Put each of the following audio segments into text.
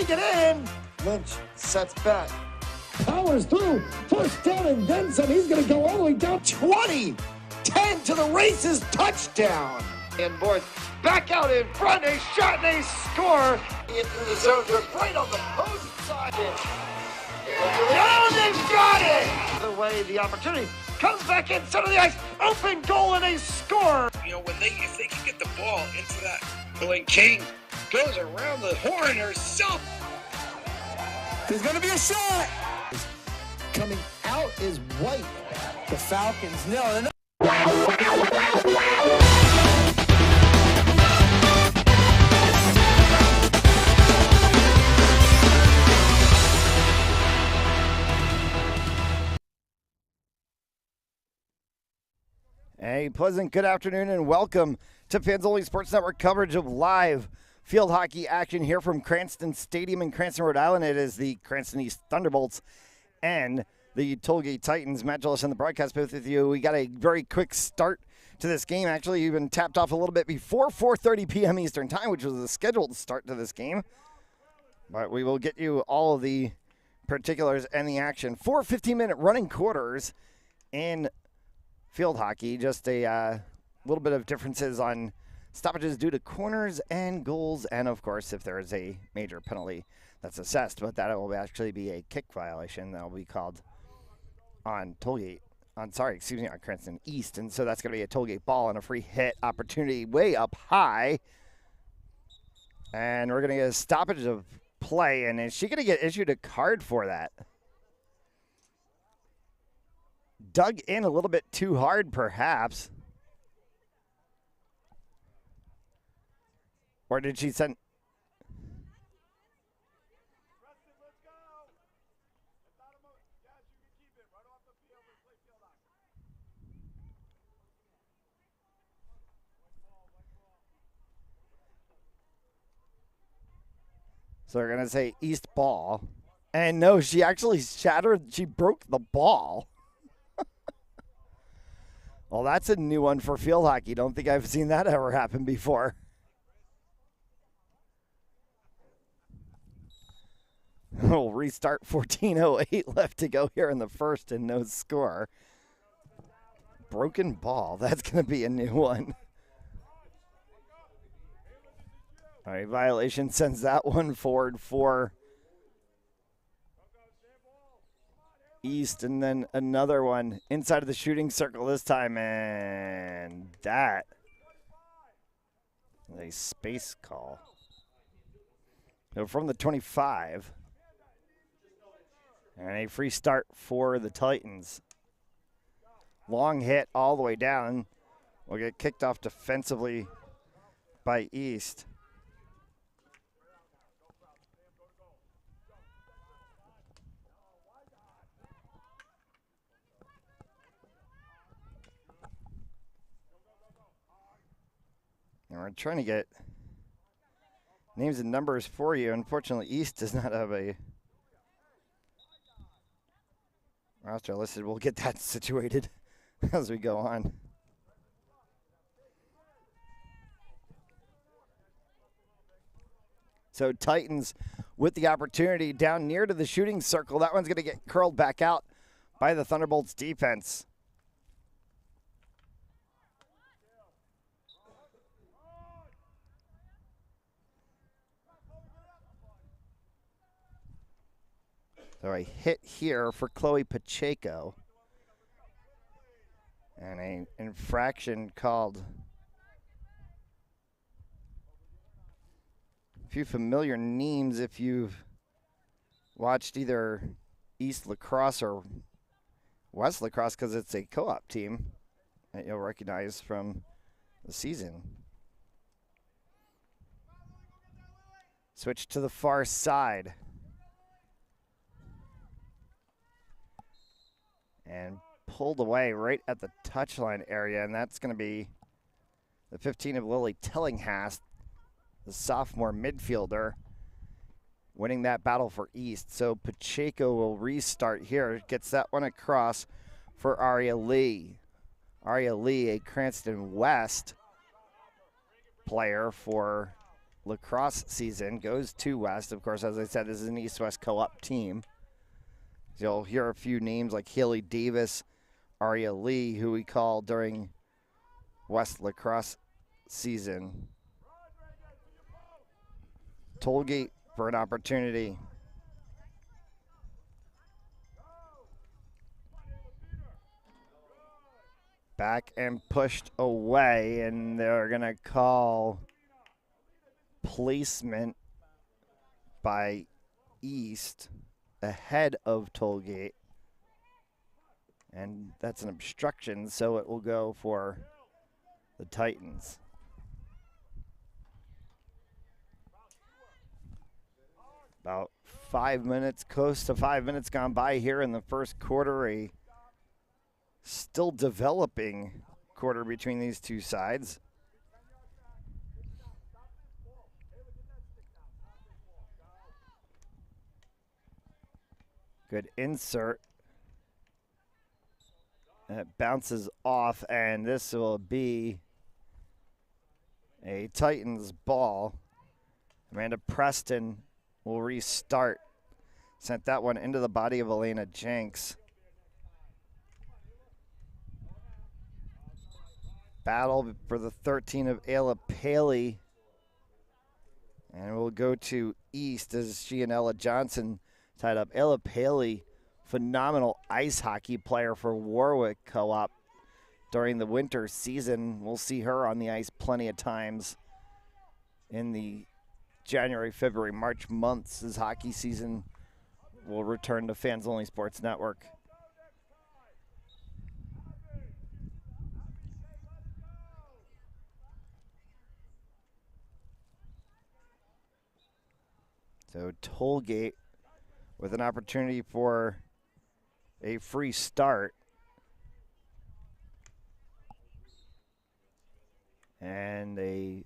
bring it in. Lynch sets back. Powers through. First down and then some. He's going to go all the way down. 20. 10 to the races. Touchdown. And boys back out in front. A shot and a score. Into the zone. They're right on the post side. Down, they've got it. The way the opportunity comes back in center of the ice. Open goal and a score. You know, if they can get the ball into that, when King goes around the horn herself. There's going to be a shot. Coming out is White. The Falcons, no. A pleasant good afternoon and welcome to Panzoli Sports Network coverage of live field hockey action here from Cranston Stadium in Cranston, Rhode Island. It is the Cranston East Thunderbolts and the Tollgate Titans. Matt Gillis in the broadcast booth with you. We got a very quick start to this game. Actually, you've been tapped off a little bit before 4:30 p.m. Eastern Time, which was the scheduled start to this game. But we will get you all of the particulars and the action. 4 15-minute running quarters in field hockey. Just a little bit of differences on stoppages due to corners and goals, and of course if there is a major penalty that's assessed, but that will actually be a kick violation that will be called on Cranston East, and so that's going to be a Tollgate ball and a free hit opportunity way up high, and we're going to get a stoppage of play. And is she going to get issued a card for that? Dug in a little bit too hard, perhaps. Or did she send? So we're going to say East ball. And no, she actually she broke the ball. Well, that's a new one for field hockey. Don't think I've seen that ever happen before. We'll restart. 14:08 left to go here in the first and no score. Broken ball. That's going to be a new one. All right, violation sends that one forward for East, and then another one inside of the shooting circle this time, and that is a space call. So from the 25, and a free start for the Titans. Long hit all the way down. Will get kicked off defensively by East. And we're trying to get names and numbers for you. Unfortunately, East does not have a roster listed. We'll get that situated as we go on. So Titans with the opportunity down near to the shooting circle. That one's going to get curled back out by the Thunderbolts defense. So a hit here for Chloe Pacheco. And an infraction called. A few familiar names if you've watched either East Lacrosse or West Lacrosse, because it's a co-op team that you'll recognize from the season. Switch to the far side. And pulled away right at the touchline area, and that's going to be the 15 of Lily Tillinghast, the sophomore midfielder, winning that battle for East. So Pacheco will restart here, gets that one across for Aria Lee. Aria Lee, a Cranston West player for lacrosse season goes to West. Of course, as I said, this is an East-West co-op team. You'll hear a few names like Haley Davis, Aria Lee, who we call during West lacrosse season. Tollgate for an opportunity. Back and pushed away, and they're going to call placement by East ahead of Tollgate. And that's an obstruction, so it will go for the Titans. About 5 minutes, close to 5 minutes gone by here in the first quarter. A still developing quarter between these two sides. Good insert. And it bounces off, and this will be a Titans ball. Amanda Preston will restart. Sent that one into the body of Elena Jenks. Battle for the 13 of Ayla Paley. And we'll go to East as she and Ella Johnson tied up. Ayla Paley, phenomenal ice hockey player for Warwick Co-op during the winter season. We'll see her on the ice plenty of times in the January, February, March months as hockey season will return to Fans Only Sports Network. So Tollgate with an opportunity for a free start. And a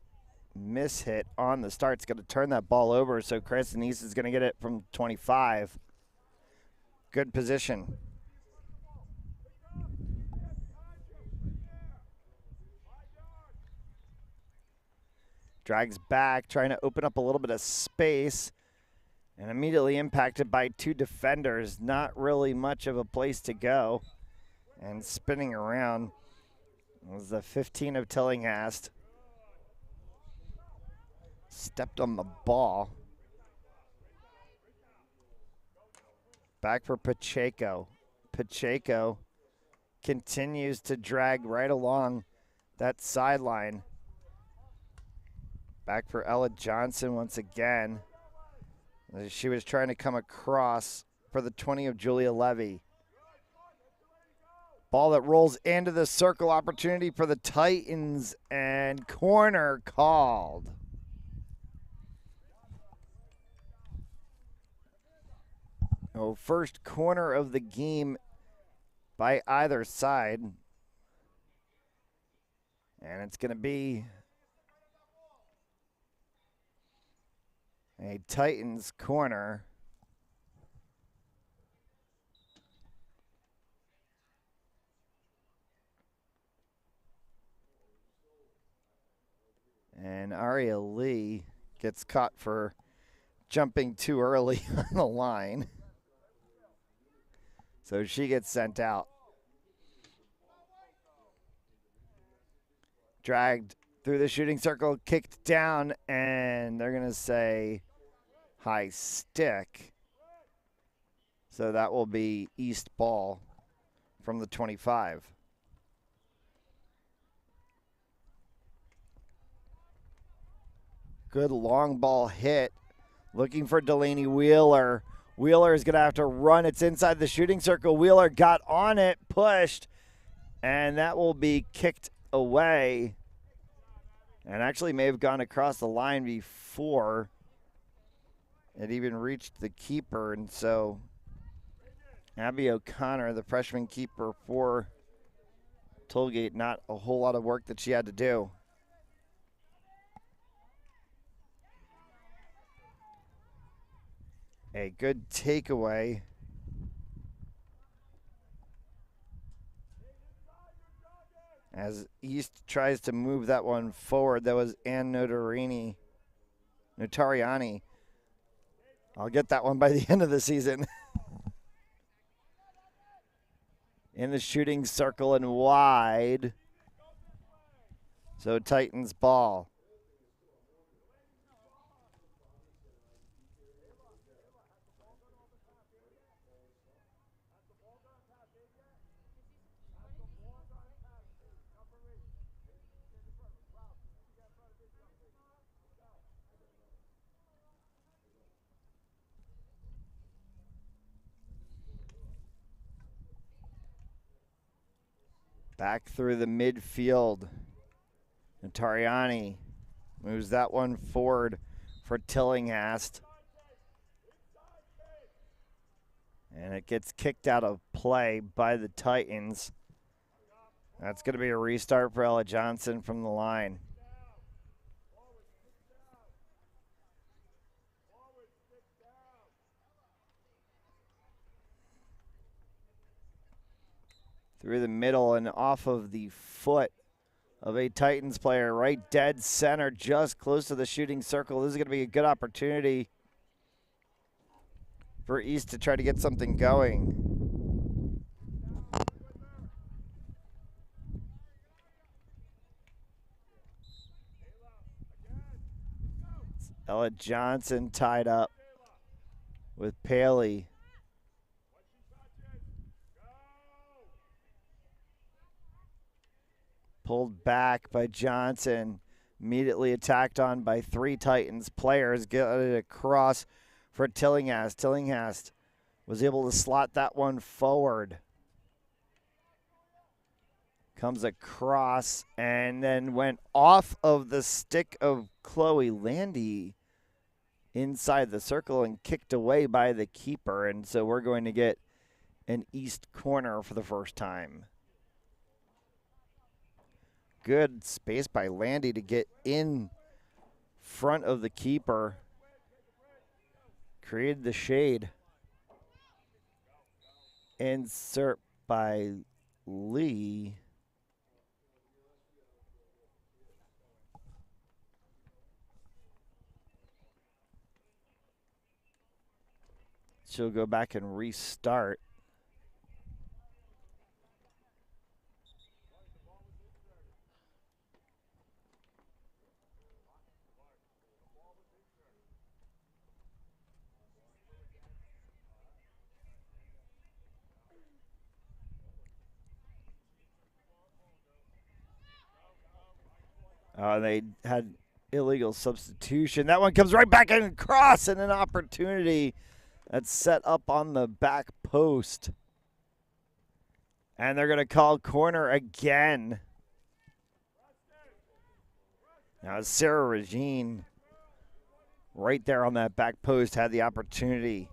miss hit on the start. It's going to turn that ball over, so Cranston East is going to get it from 25. Good position. Drags back, trying to open up a little bit of space, and immediately impacted by two defenders. Not really much of a place to go. And spinning around was the 15 of Tillinghast. Stepped on the ball. Back for Pacheco. Pacheco continues to drag right along that sideline. Back for Ella Johnson once again. She was trying to come across for the 20 of Julia Levy. Ball that rolls into the circle, opportunity for the Titans, and corner called. Oh, first corner of the game by either side. And it's going to be a Titans corner. And Aria Lee gets caught for jumping too early on the line. So she gets sent out. Dragged through the shooting circle, kicked down, and they're going to say high stick. So that will be East ball from the 25. Good long ball hit. Looking for Delaney Wheeler. Wheeler is going to have to run. It's inside the shooting circle. Wheeler got on it, pushed, and that will be kicked away. And actually may have gone across the line before it even reached the keeper. And so Abby O'Connor, the freshman keeper for Tollgate, not a whole lot of work that she had to do. A good takeaway. As East tries to move that one forward, that was Ann Notarini Notarianni. I'll get that one by the end of the season. In the shooting circle and wide. So Titans ball. Back through the midfield. Notarianni moves that one forward for Tillinghast. And it gets kicked out of play by the Titans. That's going to be a restart for Ella Johnson from the line. Through the middle and off of the foot of a Titans player, right dead center, just close to the shooting circle. This is going to be a good opportunity for East to try to get something going. Ella Johnson tied up with Paley. Pulled back by Johnson. Immediately attacked on by three Titans players. Got it across for Tillinghast. Tillinghast was able to slot that one forward. Comes across and then went off of the stick of Chloe Landy inside the circle and kicked away by the keeper. And so we're going to get an East corner for the first time. Good space by Landy to get in front of the keeper. Created the shade. Insert by Lee. She'll go back and restart. They had illegal substitution. That one comes right back in and cross, and an opportunity that's set up on the back post. And they're going to call corner again. Now Sarah Regine right there on that back post had the opportunity.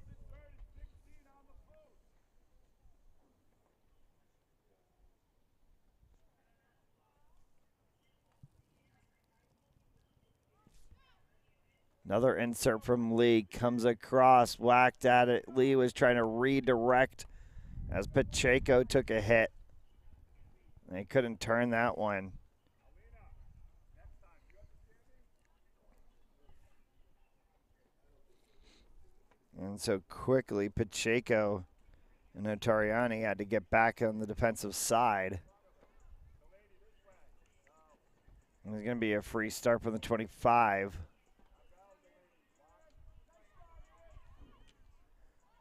Another insert from Lee comes across, whacked at it. Lee was trying to redirect as Pacheco took a hit. They couldn't turn that one. And so quickly, Pacheco and Notarianni had to get back on the defensive side. And there's going to be a free start from the 25.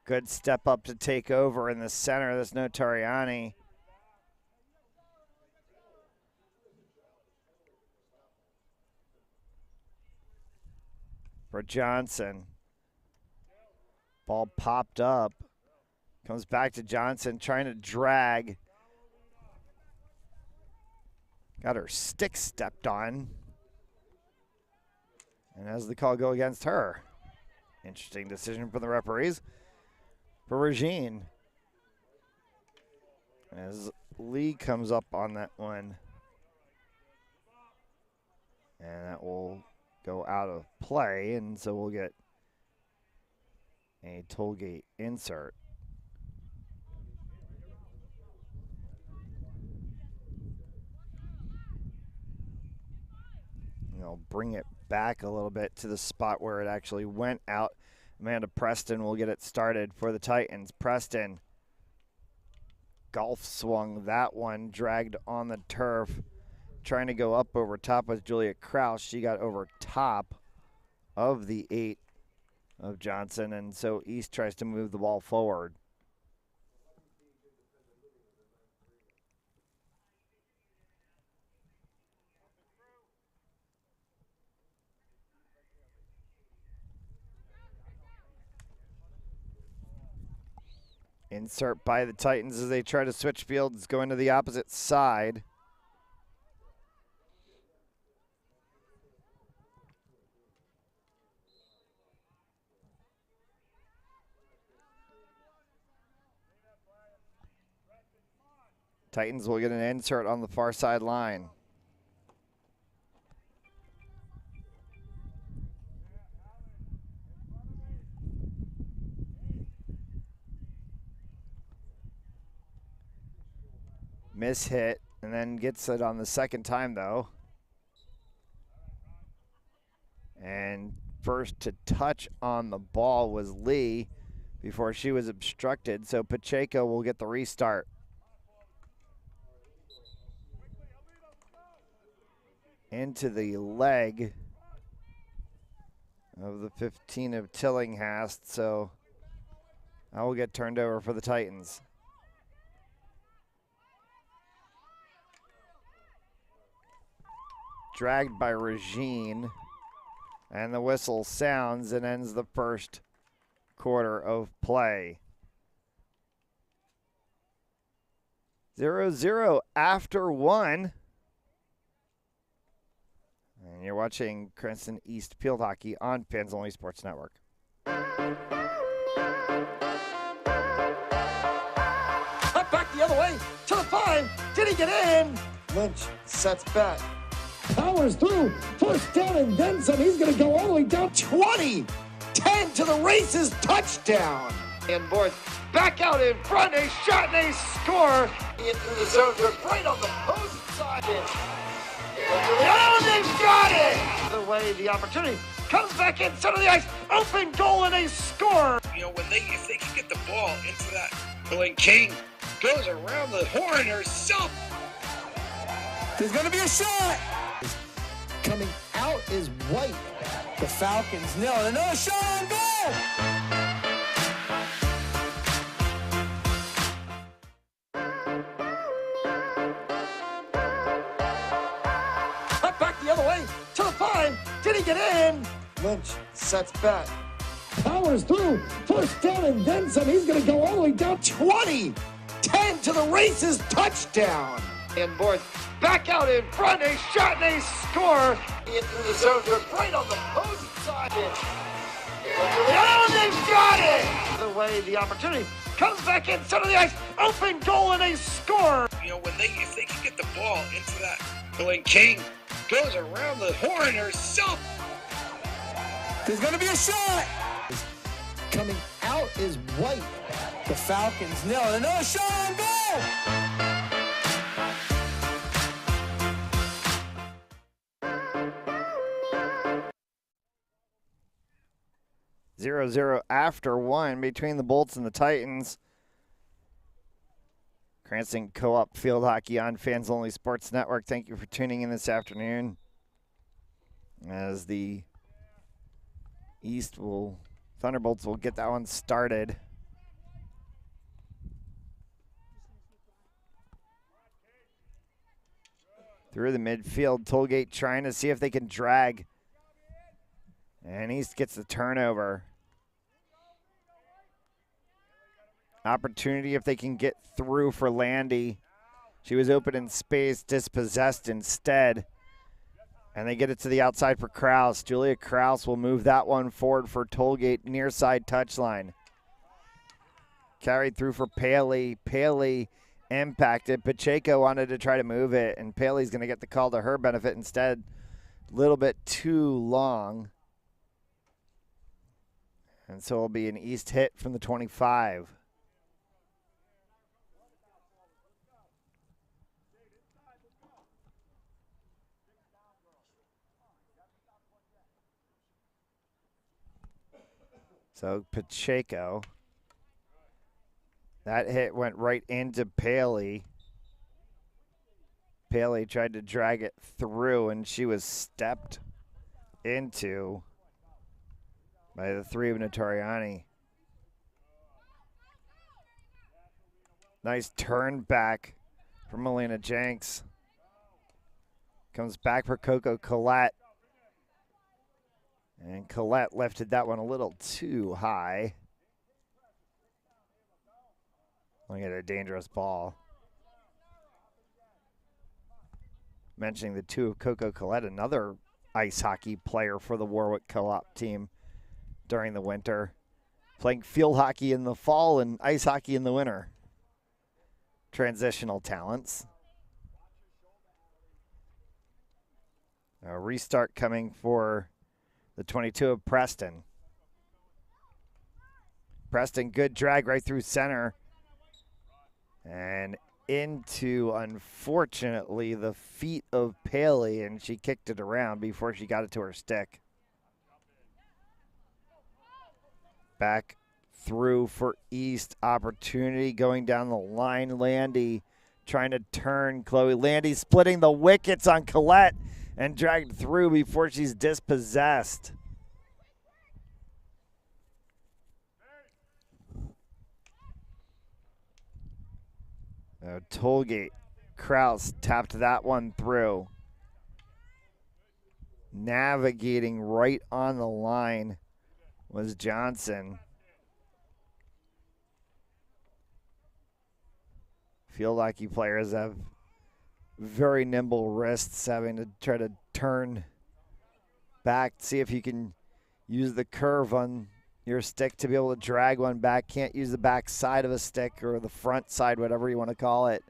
Good step up to take over in the center. That's Notarianni. For Johnson. Ball popped up. Comes back to Johnson, trying to drag. Got her stick stepped on. And as the call go against her. Interesting decision from the referees. For Regine. As Lee comes up on that one. And that will go out of play, and so we'll get a toll gate insert. And they'll bring it back a little bit to the spot where it actually went out. Amanda Preston will get it started for the Titans. Preston golf swung that one, dragged on the turf, trying to go up over top with Julia Kraus. She got over top of the 8 of Johnson, and so East tries to move the ball forward. Insert by the Titans as they try to switch fields, going to the opposite side. Titans will get an insert on the far side line. Miss hit, and then gets it on the second time, though. And first to touch on the ball was Lee before she was obstructed, so Pacheco will get the restart. Into the leg of the 15 of Tillinghast, so I will get turned over for the Titans. Dragged by Regine, and the whistle sounds and ends the first quarter of play. 0-0 after 1. And you're watching Cranston East Field Hockey on Fans Only Sports Network. Cut back the other way to the 5. Did he get in? Lynch sets back. Powers through. First down and then some. He's going to go all the way down 20. 10 to the races. Touchdown. And boards back out in front. A shot and a score. Into the zone. They're right on the post side. Oh, they've got it! The way the opportunity comes back in center of the ice. Open goal and a score. You know, if they can get the ball into that, when King goes around the horn herself. There's going to be a shot. Coming out is White. The Falcons nail it. Another shot on goal. Cut back the other way to the 5. Did he get in? Lynch sets back. Powers through. First down and then some. He's going to go all the way down 20. 10 to the races. Touchdown. And boards back out in front. A shot and a score. Into the zone. They're right on the post side. Oh, they've got it! The way the opportunity comes back in center of the ice. Open goal and a score. You know, if they can get the ball into that, when King goes around the horn herself. There's going to be a shot. Coming out is White. The Falcons nail it. Another shot on goal. 0-0 after 1 between the Bolts and the Titans. Cranston Co-op Field Hockey on Fans Only Sports Network. Thank you for tuning in this afternoon. As the Thunderbolts will get that one started. Through the midfield, Tollgate trying to see if they can drag. And East gets the turnover. Opportunity if they can get through for Landy. She was open in space, dispossessed instead. And they get it to the outside for Kraus. Julia Kraus will move that one forward for Tollgate, near side touchline. Carried through for Paley. Paley impacted. Pacheco wanted to try to move it, and Paley's going to get the call to her benefit instead. A little bit too long. And so it'll be an East hit from the 25. So Pacheco. That hit went right into Paley. Paley tried to drag it through, and she was stepped into by the three of Notoriani. Nice turn back from Melina Jenks. Comes back for Coco Collette. And Collette lifted that one a little too high. Look at a dangerous ball. Mentioning the two of Coco Collette, another ice hockey player for the Warwick Co-op team during the winter. Playing field hockey in the fall and ice hockey in the winter. Transitional talents. A restart coming for the 22 of Preston. Preston, good drag right through center. And into, unfortunately, the feet of Paley, and she kicked it around before she got it to her stick. Back through for East. Opportunity going down the line. Landy trying to turn Chloe. Landy splitting the wickets on Collette and dragged through before she's dispossessed. Tollgate. Kraus tapped that one through. Navigating right on the line was Johnson. Field hockey players have very nimble wrists, having to try to turn back, see if you can use the curve on your stick to be able to drag one back. Can't use the back side of a stick or the front side, whatever you want to call it.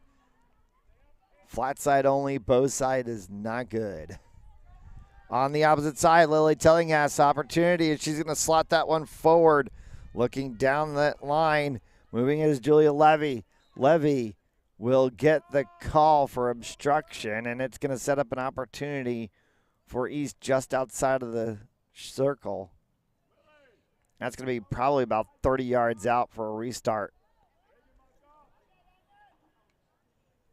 Flat side only, bow side is not good. On the opposite side, Lily Tillinghast, opportunity, and she's going to slot that one forward. Looking down that line, moving is Julia Levy. Levy will get the call for obstruction, and it's going to set up an opportunity for East just outside of the circle. That's going to be probably about 30 yards out for a restart.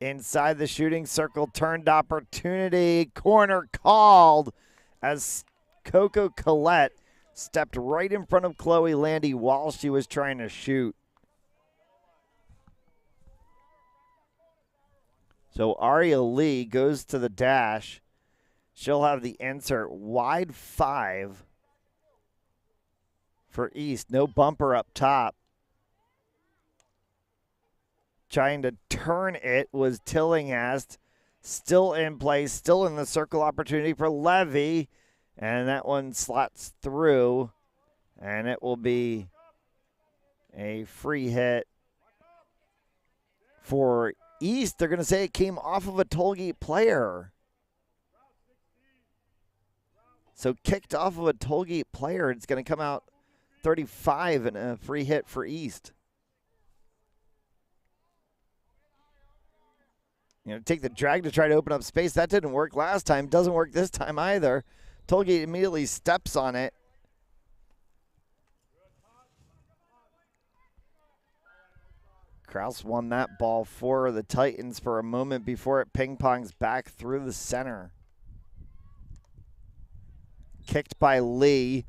Inside the shooting circle, turned opportunity. Corner called as Coco Collette stepped right in front of Chloe Landy while she was trying to shoot. So Aria Lee goes to the dash. She'll have the insert wide 5 for East. No bumper up top. Trying to turn it was Tillinghast. Still in place, still in the circle. Opportunity for Levy. And that one slots through. And it will be a free hit for East. They're going to say it came off of a Tollgate player. So kicked off of a Tollgate player. It's going to come out 35 and a free hit for East. You know, take the drag to try to open up space. That didn't work last time. Doesn't work this time either. Tollgate immediately steps on it. Kraus won that ball for the Titans for a moment before it ping-pongs back through the center. Kicked by Lee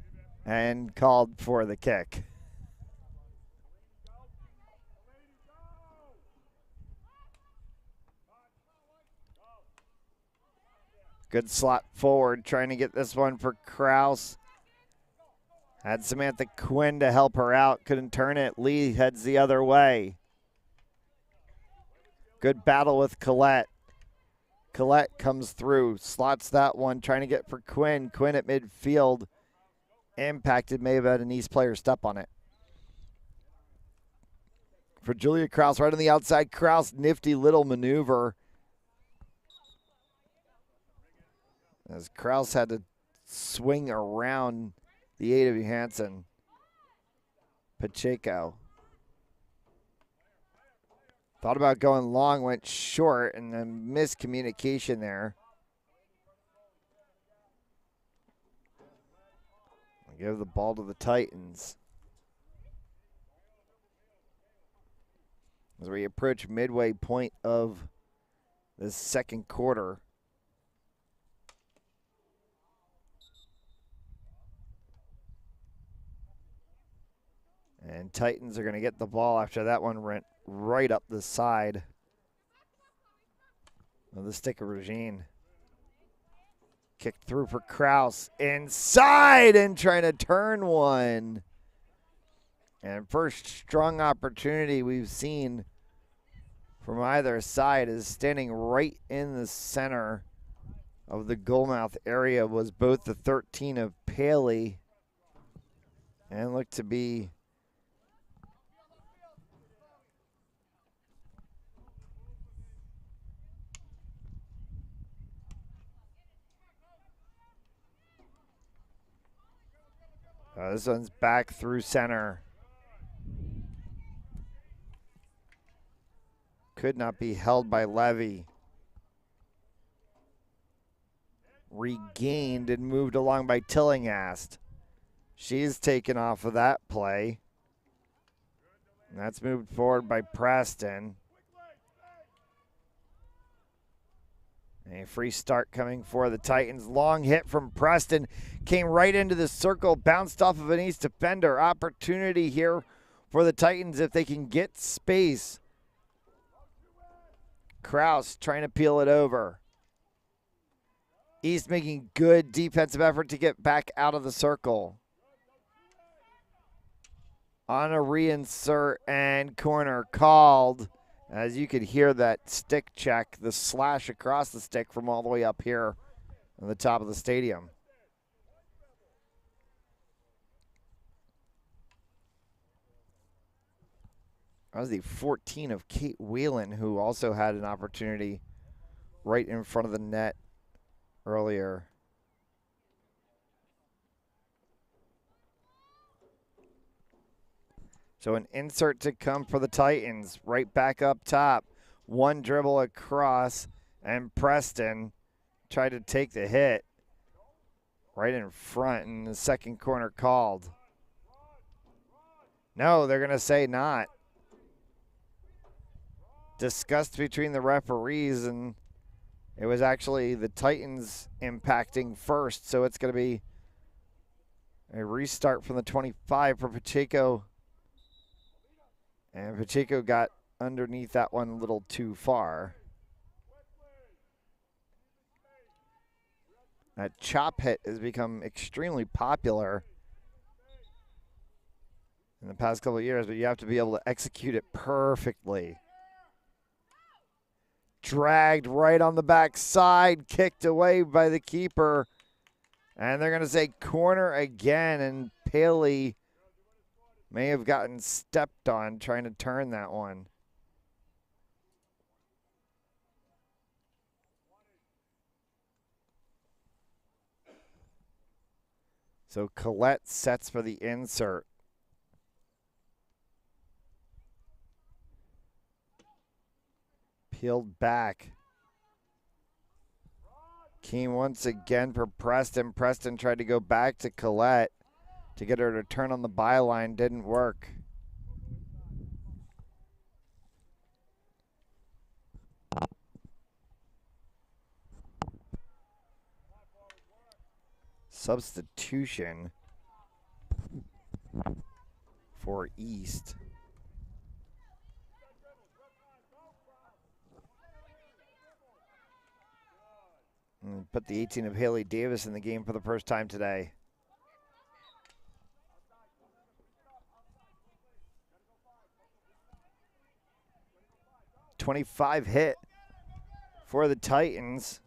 and called for the kick. Good slot forward, trying to get this one for Kraus. Had Samantha Quinn to help her out, couldn't turn it. Lee heads the other way. Good battle with Collette. Collette comes through, slots that one, trying to get for Quinn. Quinn at midfield. Impacted, may have had an East player step on it. For Julia Kraus, right on the outside. Kraus, nifty little maneuver. As Kraus had to swing around the A.W. Hansen. Pacheco. Thought about going long, went short, and then miscommunication there. I'll give the ball to the Titans. as we approach midway point of the second quarter. And Titans are going to get the ball after that one went right up the side of the stick of Regine. Kicked through for Kraus. Inside and trying to turn one. And first strong opportunity we've seen from either side is standing right in the center of the goalmouth area was both the 13 of Paley and looked to be this one's back through center. Could not be held by Levy. Regained and moved along by Tillinghast. She's taken off of that play. And that's moved forward by Preston. A free start coming for the Titans. Long hit from Preston. Came right into the circle. Bounced off of an East defender. Opportunity here for the Titans if they can get space. Kraus trying to peel it over. East making good defensive effort to get back out of the circle. On a reinsert and corner called. As you could hear that stick check, the slash across the stick from all the way up here on the top of the stadium. That was the 14 of Kate Whelan, who also had an opportunity right in front of the net earlier. So an insert to come for the Titans, right back up top. One dribble across, and Preston tried to take the hit right in front, and the second corner called. No, they're going to say not. Discussed between the referees, and it was actually the Titans impacting first, so it's going to be a restart from the 25 for Pacheco. And Pacheco got underneath that one a little too far. That chop hit has become extremely popular in the past couple of years, but you have to be able to execute it perfectly. Dragged right on the backside, kicked away by the keeper. And they're going to say corner again, and Paley may have gotten stepped on trying to turn that one. So Collette sets for the insert. Peeled back. Came once again for Preston. Preston tried to go back to Collette to get her to turn on the byline. Didn't work. Substitution for East. And put the 18 of Haley Davis in the game for the first time today. .25 hit for the Titans.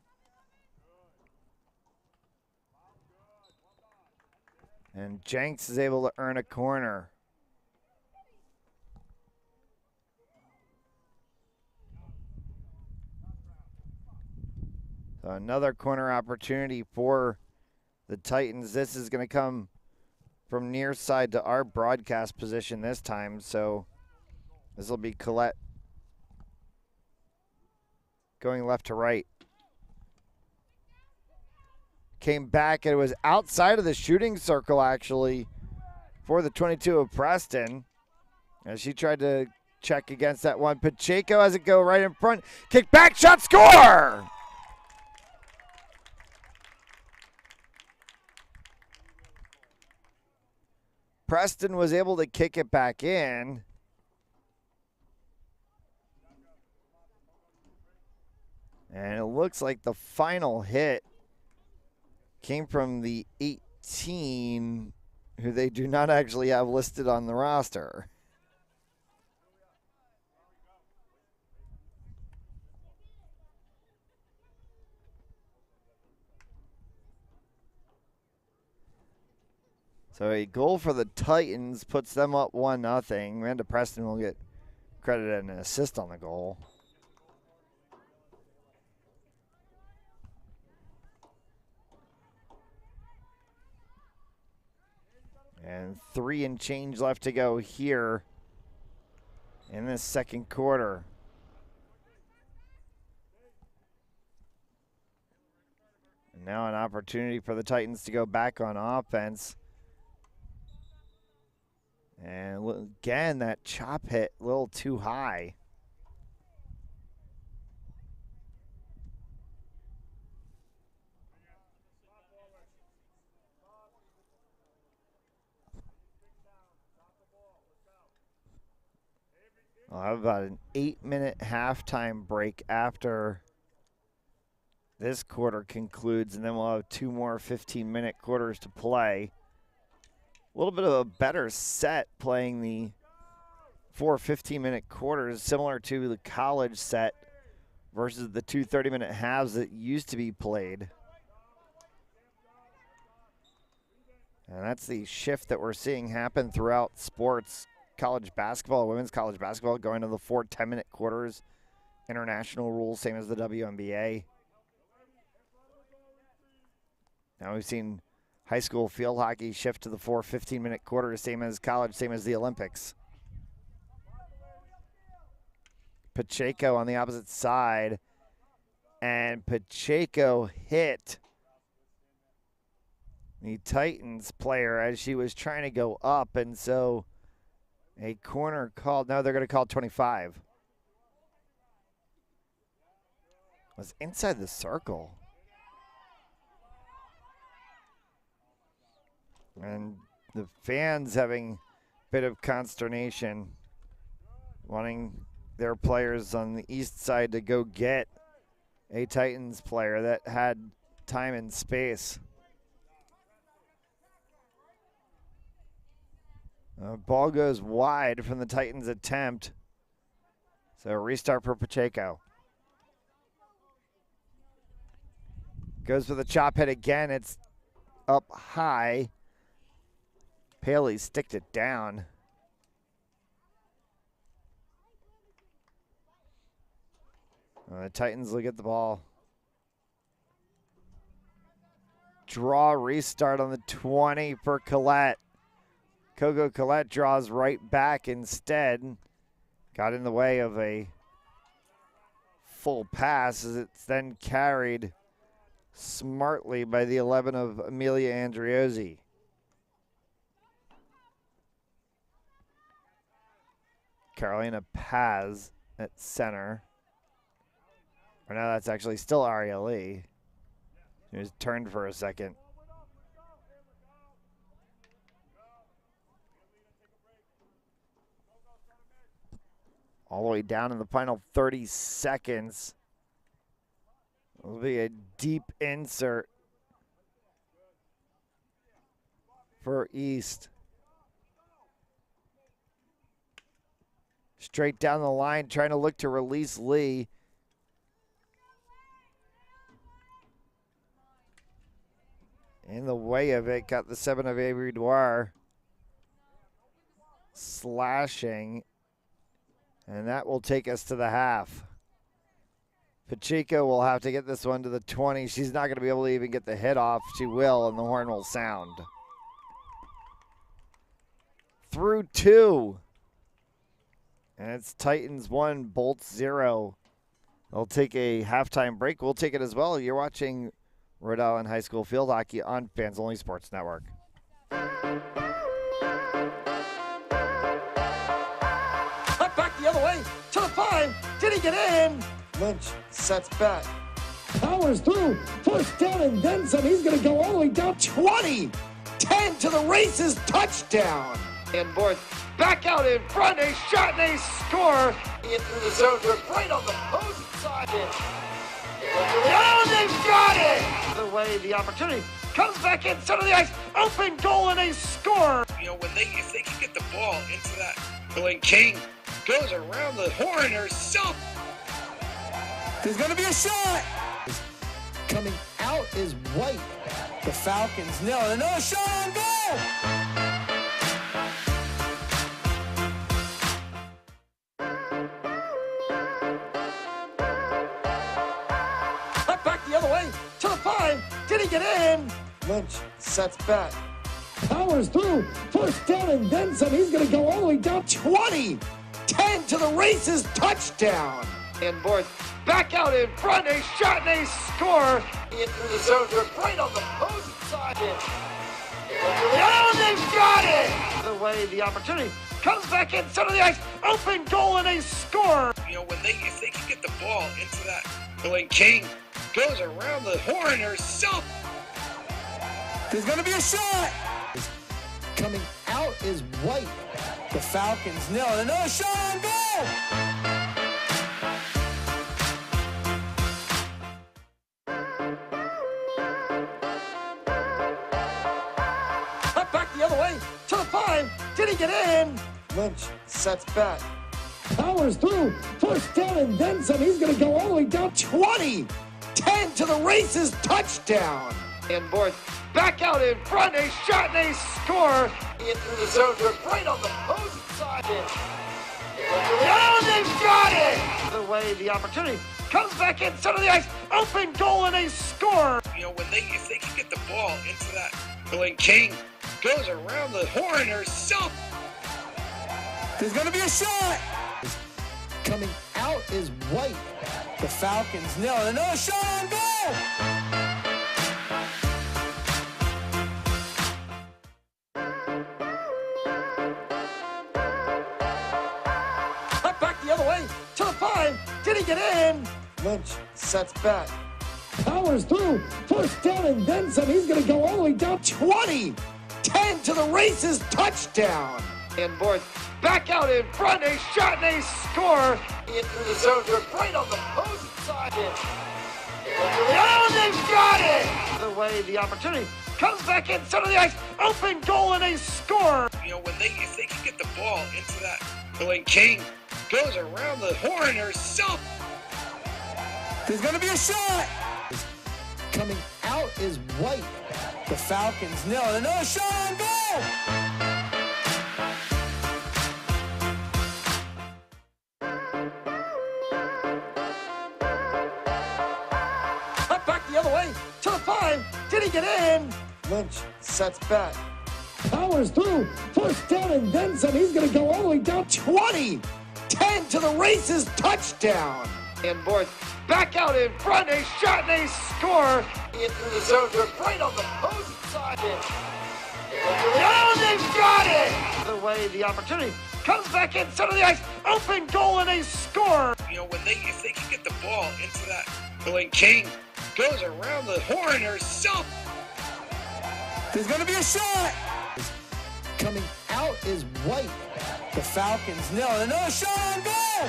And Jenks is able to earn a corner. So another corner opportunity for the Titans. This is going to come from near side to our broadcast position this time. So this will be Collette going left to right. Came back, and it was outside of the shooting circle, actually, for the 22 of Preston. As she tried to check against that one. Pacheco has it go right in front. Kick back, shot, score! Preston was able to kick it back in. And it looks like the final hit came from the 18, who they do not actually have listed on the roster. So a goal for the Titans puts them up 1-0. Miranda Preston will get credit and an assist on the goal. And 3 and change left to go here in this second quarter. And now an opportunity for the Titans to go back on offense. And again, that chop hit a little too high. I'll have about an 8-minute halftime break after this quarter concludes, and then we'll have 2 more 15-minute quarters to play. A little bit of a better set playing the 4 15-minute quarters, similar to the college set versus the 2 30-minute halves that used to be played. And that's the shift that we're seeing happen throughout sports. College basketball, women's college basketball, going to the 4 10-minute quarters. International rules, same as the WNBA. Now we've seen high school field hockey shift to the 4 15-minute quarters, same as college, same as the Olympics. Pacheco on the opposite side, and Pacheco hit the Titans player as she was trying to go up, and so a corner called. No, they're going to call 25. Was inside the circle. And the fans having a bit of consternation, wanting their players on the east side to go get a Titans player that had time and space. Ball goes wide from the Titans' attempt. So a restart for Pacheco. Goes for the chop hit again. It's up high. Paley sticked it down. The Titans look at the ball. Draw restart on the 20 for Collette. Coco Collette draws right back instead. Got in the way of a full pass as it's then carried smartly by the 11 of Amelia Andriozzi. Carolina Paz at center. Or now that's actually still Aria Lee. He was turned for a second. All the way down in the final 30 seconds. It'll be a deep insert for East. Straight down the line, trying to look to release Lee. In the way of it, got the 7 of Avery Dwyer slashing. And that will take us to the half. Pacheco will have to get this one to the 20. She's not going to be able to even get the hit off. She will, and the horn will sound. Through 2. And it's Titans 1, Bolts 0. They'll take a halftime break. We'll take it as well. You're watching Rhode Island High School Field Hockey on Fans Only Sports Network. Cut back the other Did he get in? Lynch sets back. Powers through. First down and then some. He's going to go all the way down 20. 10 to the races. Touchdown. And Boyd back out in front. A shot and a score. Into the zone. They're right on the opposing side. Oh, they've got it. The way the opportunity comes back in center of the ice. Open goal and a score. You know, if they can get the ball into that, when King goes around the horn, there's going to be a shot. Coming out is White. The Falcons nail it. Another shot on goal. Up back the other way to the 5. Did he get in? Lynch sets back. Powers through. First down and then some. He's going to go all the way down 20. 10 to the races. Touchdown. And Boyd back out in front. A shot and a score. Into the zone. They're right on the opposing side. Oh, they've got it. The way the opportunity comes back in center of the ice. Open goal and a score. You know, if they can get the ball into that, when King goes around the horn, there's going to be a shot. Coming out is White. The Falcons nail it. Another shot on goal. Up back the other way to the 5. Did he get in? Lynch sets back. Powers through. First down and then some. He's going to go all the way down 20. 10 to the races. Touchdown. And Boyd back out in front. A shot and a score. Into the zone. They're right on the opposing side. Oh, they've got it. The way the opportunity comes back in center of the ice. Open goal and a score. You know, if they can get the ball into that, when King goes around the horn, there's going to be a shot. Coming out is White. The Falcons nail it. Another shot on goal. Up back the other way to the 5. Did he get in? Lynch sets back. Powers through. First down and then some. He's going to go all the way down 20. 10 to the races. Touchdown. And Boyd back out in front. A shot and a score. Into the zone. They're right on the opposing side. Oh, they've got it. The way the opportunity comes back in center of the ice. Open goal and a score. You know, if they can get the ball into that, when King goes around the horn, there's going to be a shot. Coming out is White. The Falcons nail it. Another shot on goal. Up back the other way to the 5. Did he get in? Lynch sets back. Powers through. First down and then some. He's going to go all the way down 20. 10 to the races. Touchdown. And Boyd back out in front. A shot and a score. Into the zone. They're right on the opposing side. Oh, they've got it. The way the opportunity comes back in center of the ice. Open goal and a score. You know, if they can get the ball into that, when King goes around the horn, there's going to be a shot. Coming out is White. The Falcons nail it. Another shot on goal.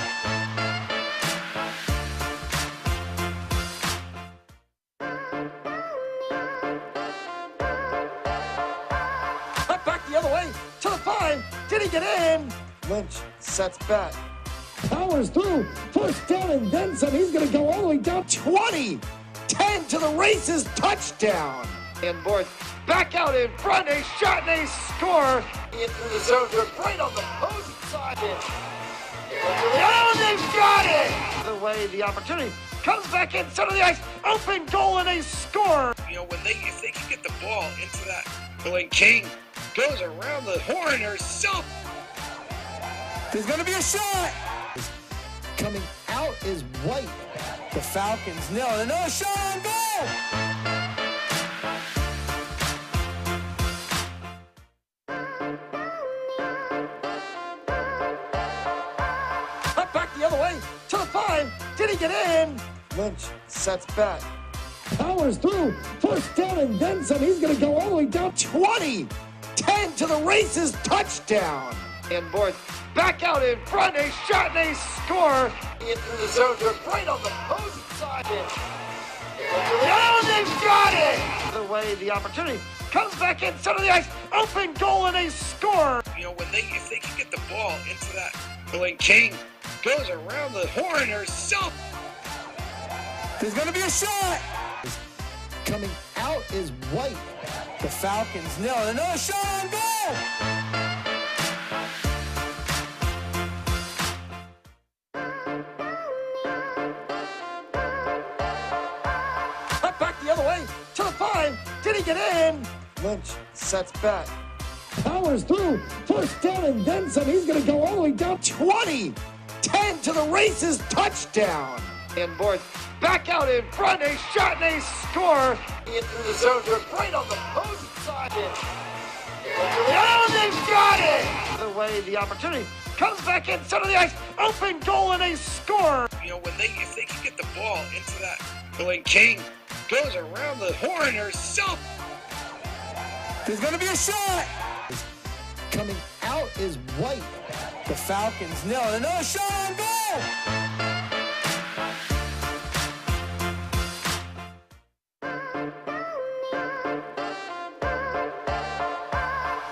Up back the other way to the 5. Did he get in? Lynch sets back. Powers through. First down and then some. He's going to go all the way down 20. 10 to the races. Touchdown. And Boyd back out in front. A shot and a score. Into the zone. They're right on the opposing side. Oh, they've got it. The way the opportunity comes back in center of the ice. Open goal and a score. You know, if they can get the ball into that, when King goes around the horn, there's going to be a shot. Coming out is White. The Falcons nail it. Another shot on goal. Up back the other way to the 5. Did he get in? Lynch sets back. Powers through. First down and then some. He's going to go all the way down 20. 10 to the races. Touchdown. And boys back out in front. A shot and a score. Into the zone. Right on the opposing side. Oh, they've got it. The way the opportunity comes back in center of the ice. Open goal and a score. You know, if they can get the ball into that, when King goes around the horn herself. There's going to be a shot. Coming out is White. The Falcons nail it. Another shot on goal. Cut back the other way to the 5. Did he get in? Lynch sets back. Powers through. First down and then some. He's going to go all the way down 20. 10 to the races. Touchdown. And boys back out in front. A shot and a score. Into the zone. Right on the opposing side. Oh, they've got it. The way the opportunity comes back in center of the ice. Open goal and a score. You know, if they can get the ball into that, when King goes around the horn herself. There's going to be a shot. Coming out is White. The Falcons nail it. Another shot on goal.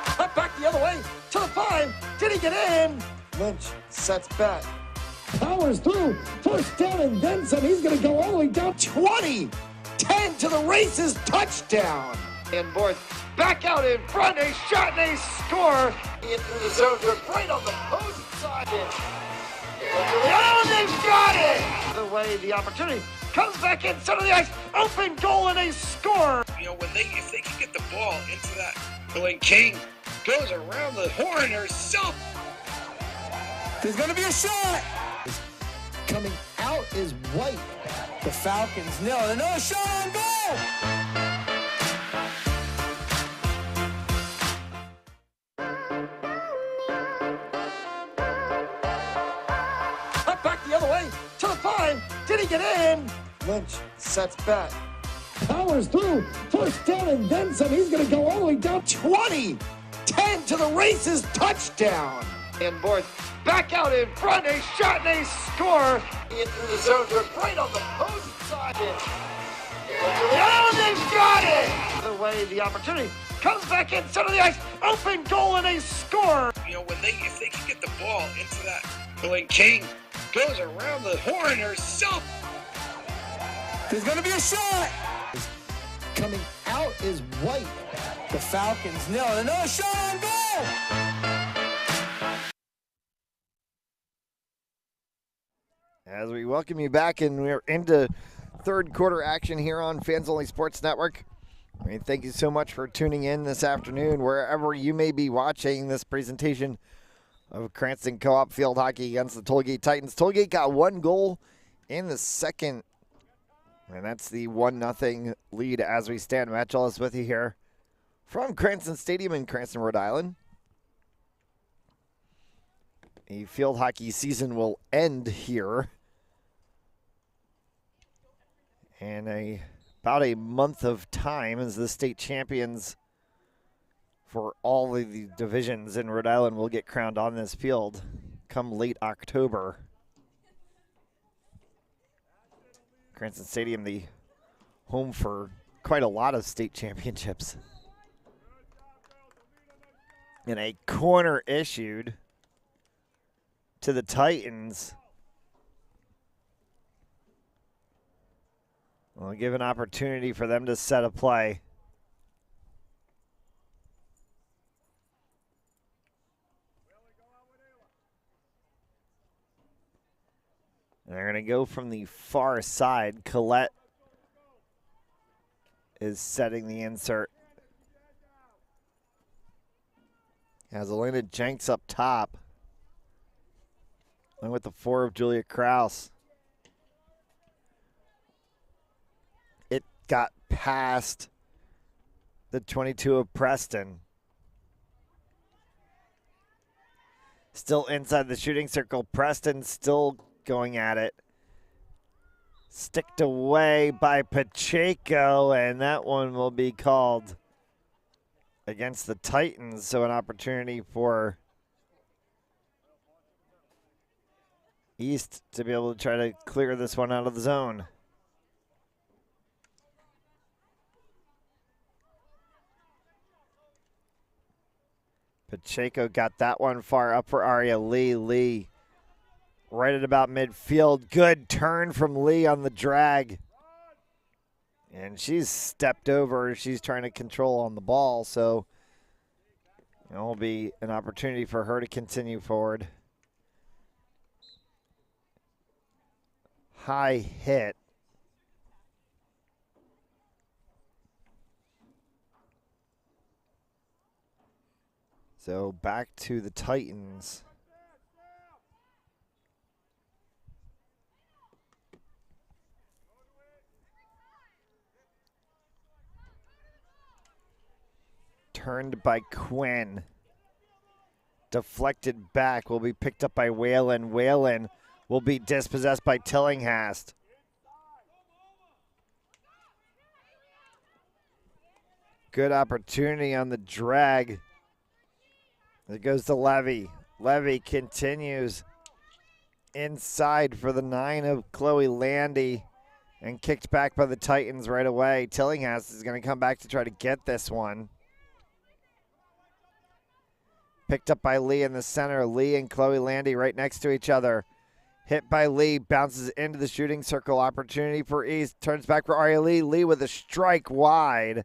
Cut back the other way to the 5. Did he get in? Lynch sets back. Powers through. First down and then some. He's going to go all the way down 20. 10 to the races. Touchdown. And boys back out in front. A shot and a score. Into the zone. Right on the opposing side. Oh, they've got it. The way the opportunity comes back in center of the ice. Open goal and a score. You know, if they can get the ball into that, when King goes around the horn herself. There's going to be a shot. Coming out is White. The Falcons nail it. Another shot on goal. Cut back the other way to the 5. Did he get in? Lynch sets back. Powers through. First down and then some. He's going to go all the way down 20. 10 to the races. Touchdown. And boys back out in front. A shot and a score. Into the zone. Right on the opposing side. Oh, they've got it. The way the opportunity comes back in center of the ice. Open goal and a score. You know, if they can get the ball into that, when King goes around the horn herself. There's going to be a shot. Coming out is White. The Falcons nail it. Another shot on goal. As we welcome you back, and we're into third quarter action here on Fans Only Sports Network. I mean, thank you so much for tuning in this afternoon, wherever you may be watching this presentation of Cranston Co-op Field Hockey against the Tollgate Titans. Tollgate got one goal in the second, and that's the 1-0 lead as we stand. Matt Ellis with you here from Cranston Stadium in Cranston, Rhode Island. The field hockey season will end here in about a month of time as the state champions for all of the divisions in Rhode Island will get crowned on this field come late October. Cranston Stadium, the home for quite a lot of state championships. And a corner issued to the Titans. We'll give an opportunity for them to set a play. They're going to go from the far side. Collette is setting the insert. As Elena Jenks up top. And with the 4 of Julia Krause. It got past the 22 of Preston. Still inside the shooting circle. Preston still going at it. Sticked away by Pacheco, and that one will be called against the Titans, so an opportunity for East to be able to try to clear this one out of the zone. Pacheco got that one far up for Aria Lee. Lee right at about midfield. Good turn from Lee on the drag. And she's stepped over. She's trying to control on the ball, so it will be an opportunity for her to continue forward. High hit. So back to the Titans. Turned by Quinn. Deflected back, will be picked up by Whalen. Whalen will be dispossessed by Tillinghast. Good opportunity on the drag. It goes to Levy. Levy continues inside for the 9 of Chloe Landy and kicked back by the Titans right away. Tillinghast is going to come back to try to get this one. Picked up by Lee in the center. Lee and Chloe Landy right next to each other. Hit by Lee, bounces into the shooting circle. Opportunity for East. Turns back for Aria Lee. Lee with a strike wide.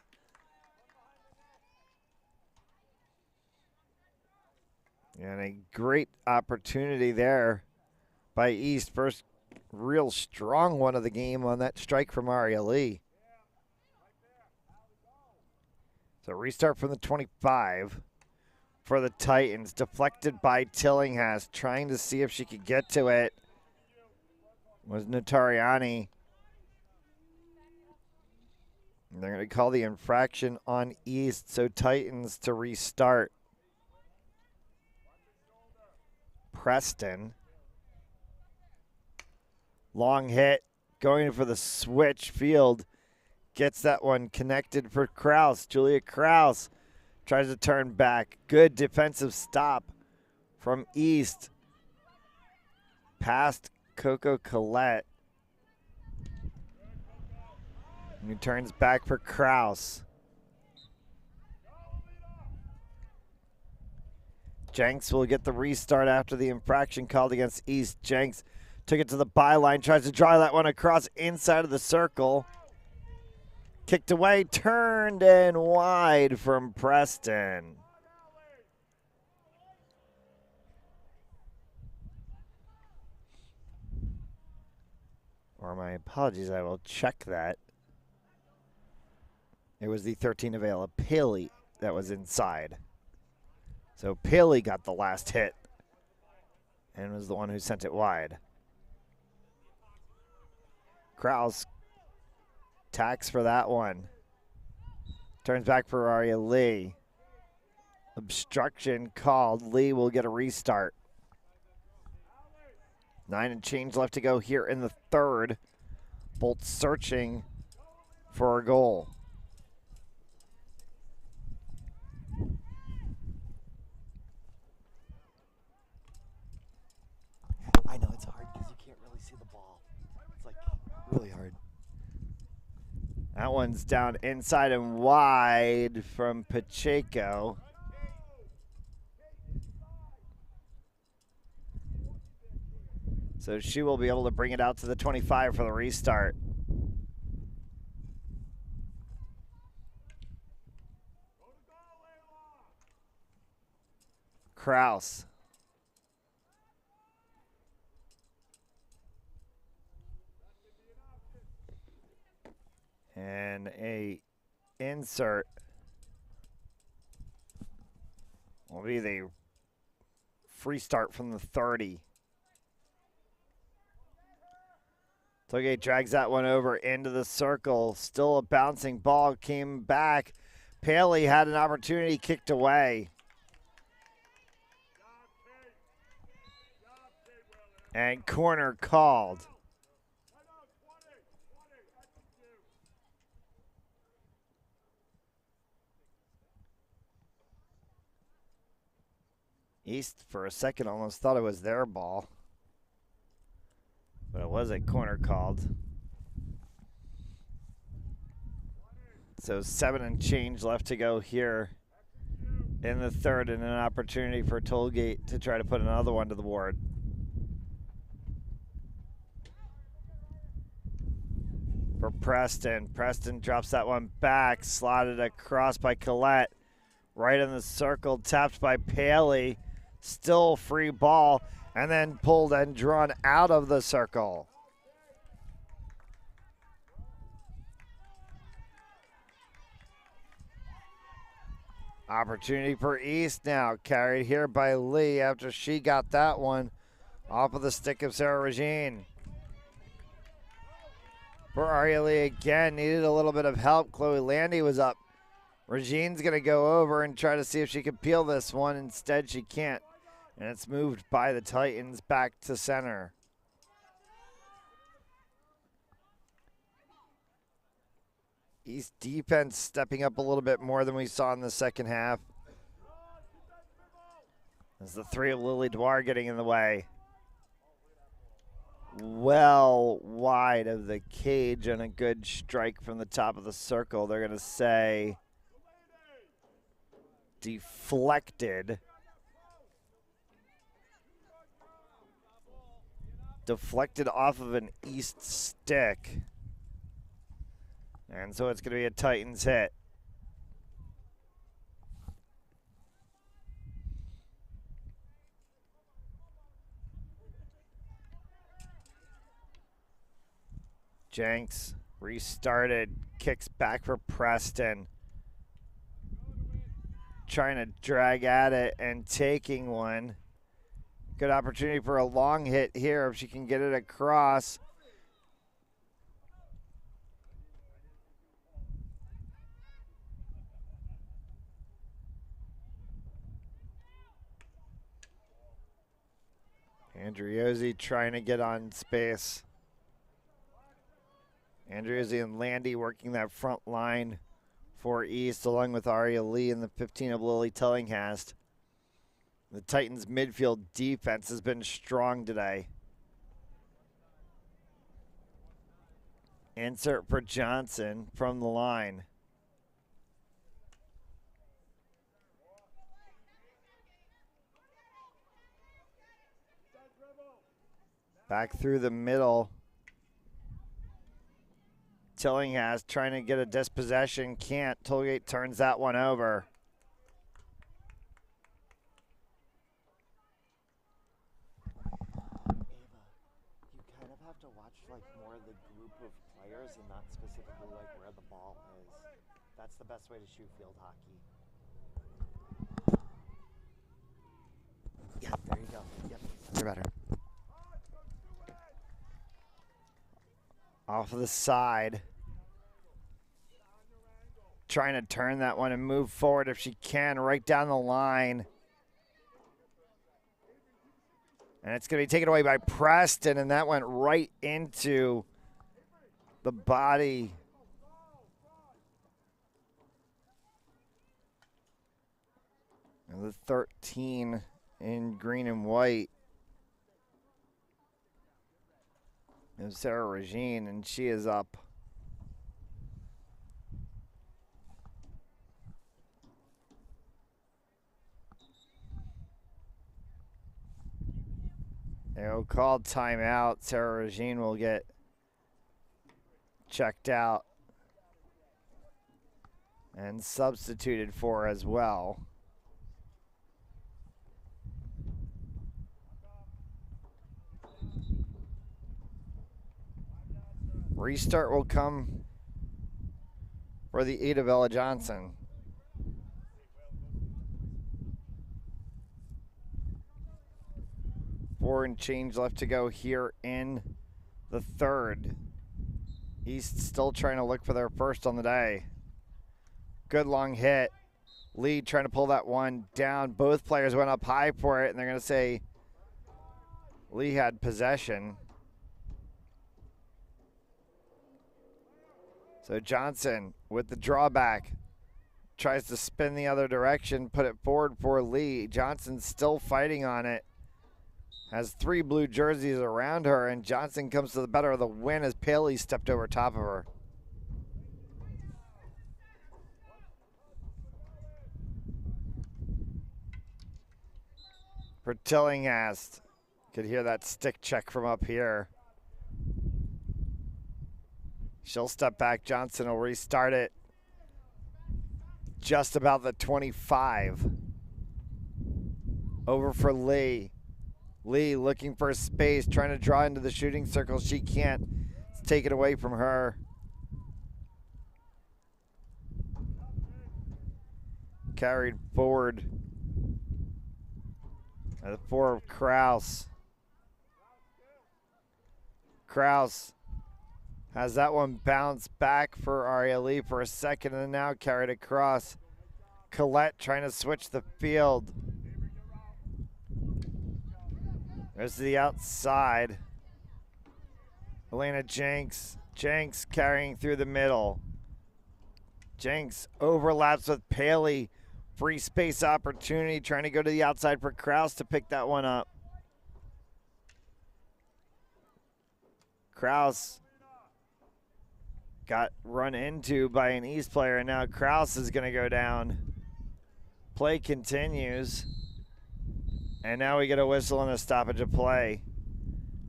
And a great opportunity there by East. First real strong one of the game on that strike from Aria Lee. So restart from the 25 for the Titans. Deflected by Tillinghast. Trying to see if she could get to it was Notariani. They're going to call the infraction on East, so Titans to restart. Preston. Long hit, going for the switch. Field gets that one connected for Kraus. Julia Kraus tries to turn back. Good defensive stop from East. Past Coco Collette. And he turns back for Kraus. Jenks will get the restart after the infraction called against East. Jenks took it to the byline, tries to draw that one across inside of the circle. Kicked away, turned and wide from Preston. Or my apologies, I will check that. It was the 13 of Ayla Paley that was inside. So Paley got the last hit and was the one who sent it wide. Kraus tacks for that one. Turns back for Aria Lee. Obstruction called. Lee will get a restart. 9 and change left to go here in the third. Bolt searching for a goal. I know it's hard because you can't really see the ball. It's like really hard. That one's down inside and wide from Pacheco. So she will be able to bring it out to the 25 for the restart. Kraus. And a insert will be the free start from the 30. Toge drags that one over into the circle. Still a bouncing ball, came back. Paley had an opportunity, kicked away. And corner called. East, for a second, almost thought it was their ball. But it was a corner called. So 7 and change left to go here in the third, and an opportunity for Tollgate to try to put another one to the board. For Preston. Preston drops that one back, slotted across by Collette. Right in the circle, tapped by Paley. Still free ball, and then pulled and drawn out of the circle. Opportunity for East now, carried here by Lee after she got that one off of the stick of Sarah Regine. For Aria Lee again, needed a little bit of help. Chloe Landy was up. Regine's going to go over and try to see if she can peel this one. Instead, she can't. And it's moved by the Titans back to center. East defense stepping up a little bit more than we saw in the second half. As the three of Lily Dwar getting in the way. Well wide of the cage and a good strike from the top of the circle. They're going to say deflected. Deflected off of an East stick. And so it's going to be a Titans hit. Jenks restarted, kicks back for Preston. Trying to drag at it and taking one. Good opportunity for a long hit here if she can get it across. Andriozzi trying to get on space. Andriozzi and Landy working that front line for East, along with Aria Lee and the 15 of Lily Tillinghast. The Titans' midfield defense has been strong today. Insert for Johnson from the line. Back through the middle. Tillinghast trying to get a dispossession, can't. Tollgate turns that one over. Ava, you kind of have to watch like more of the group of players and not specifically like where the ball is. That's the best way to shoot field hockey. Yeah, there you go. Yep, you're better. Off of the side. Trying to turn that one and move forward if she can, right down the line. And it's going to be taken away by Preston, and that went right into the body. And the 13 in green and white. And Sarah Regine, and she is up. They'll call timeout. Sarah Regine will get checked out and substituted for as well. Restart will come for the Ada Bella Johnson. Four and change left to go here in the third. East still trying to look for their first on the day. Good long hit. Lee trying to pull that one down. Both players went up high for it, and they're going to say Lee had possession. So Johnson with the drawback. tries to spin the other direction, put it forward for Lee. Johnson still fighting on it. Has 3 blue jerseys around her, and Johnson comes to the better of the win as Paley stepped over top of her. For Tillinghast. Could hear that stick check from up here. She'll step back. Johnson will restart it. Just about the 25. Over for Lee. Lee looking for space, trying to draw into the shooting circle. She can't. It's taken away from her. Carried forward. For Kraus. Kraus has that one bounce back for Aria Lee for a second, and now carried across. Collette trying to switch the field. There's the outside. Elena Jenks. Jenks carrying through the middle. Jenks overlaps with Paley. Free space opportunity, trying to go to the outside for Kraus to pick that one up. Kraus got run into by an East player, and now Kraus is going to go down. Play continues. And now we get a whistle and a stoppage of play.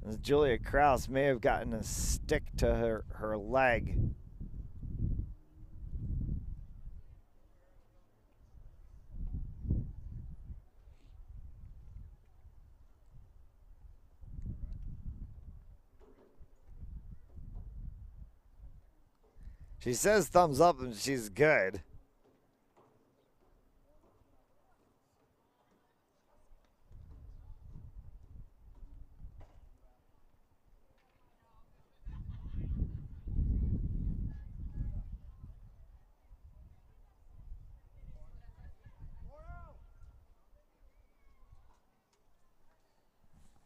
As Julia Kraus may have gotten a stick to her leg. She says thumbs up and she's good.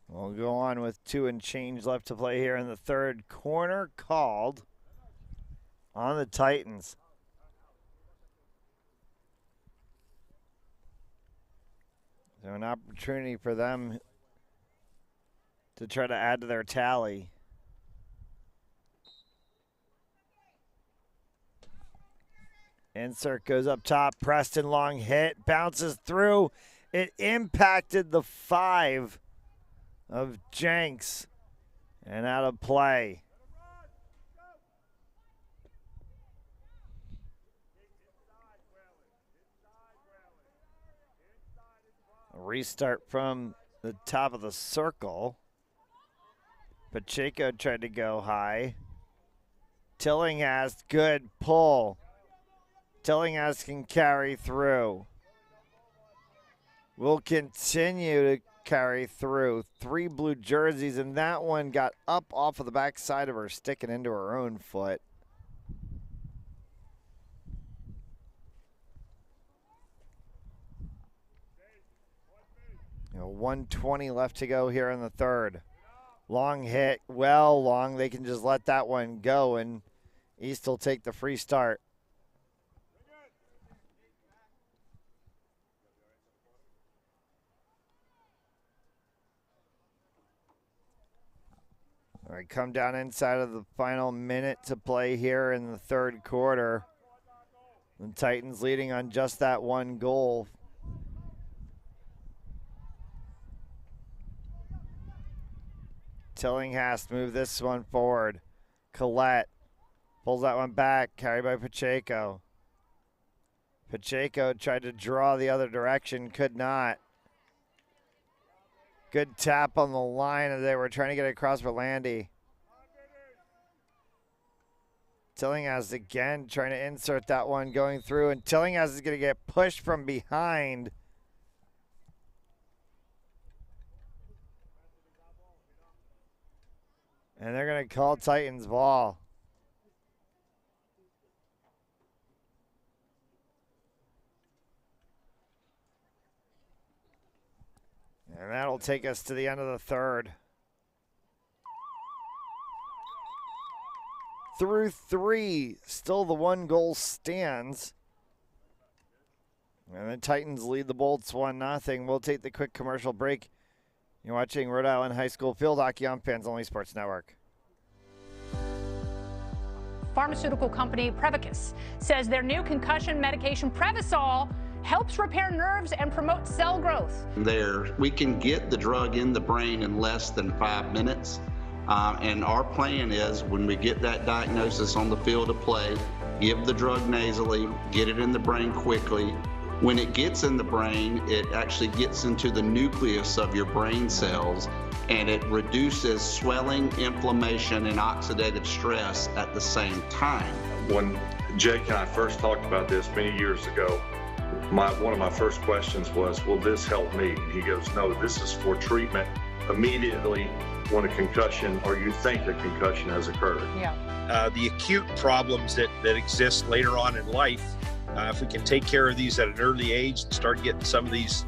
We'll go on with 2 and change left to play here in the third. Corner called on the Titans. So an opportunity for them to try to add to their tally. Insert goes up top. Preston long hit. Bounces through. It impacted the 5 of Jenks and out of play. Restart from the top of the circle. Pacheco tried to go high. Tillinghast, good pull. Tillinghast can carry through. Will continue to carry through. 3 blue jerseys, and that one got up off of the backside of her, sticking into her own foot. 1:20 left to go here in the third. Long hit, well long. They can just let that one go, and East will take the free start. All right, come down inside of the final minute to play here in the third quarter. The Titans leading on just that 1 goal. Tillinghast move this one forward. Collette pulls that one back, carried by Pacheco. Pacheco tried to draw the other direction, could not. Good tap on the line as they were trying to get it across for Landy. Tillinghast again trying to insert that one going through, and Tillinghast is going to get pushed from behind. And they're going to call Titans ball. And that'll take us to the end of the third. Through 3, still the 1 goal stands. And the Titans lead the Bolts 1-0. We'll take the quick commercial break. You're watching Rhode Island High School Field Hockey on Fans Only Sports Network. Pharmaceutical company Prevacus says their new concussion medication Prevacol helps repair nerves and promote cell growth. We can get the drug in the brain in less than 5 minutes. And our plan is when we get that diagnosis on the field of play, give the drug nasally, get it in the brain quickly. When it gets in the brain, it actually gets into the nucleus of your brain cells, and it reduces swelling, inflammation, and oxidative stress at the same time. When Jake and I first talked about this many years ago, one of my first questions was, will this help me? And he goes, no, this is for treatment immediately when a concussion or you think a concussion has occurred. Yeah. The acute problems that exist later on in life, if we can take care of these at an early age and start getting some of these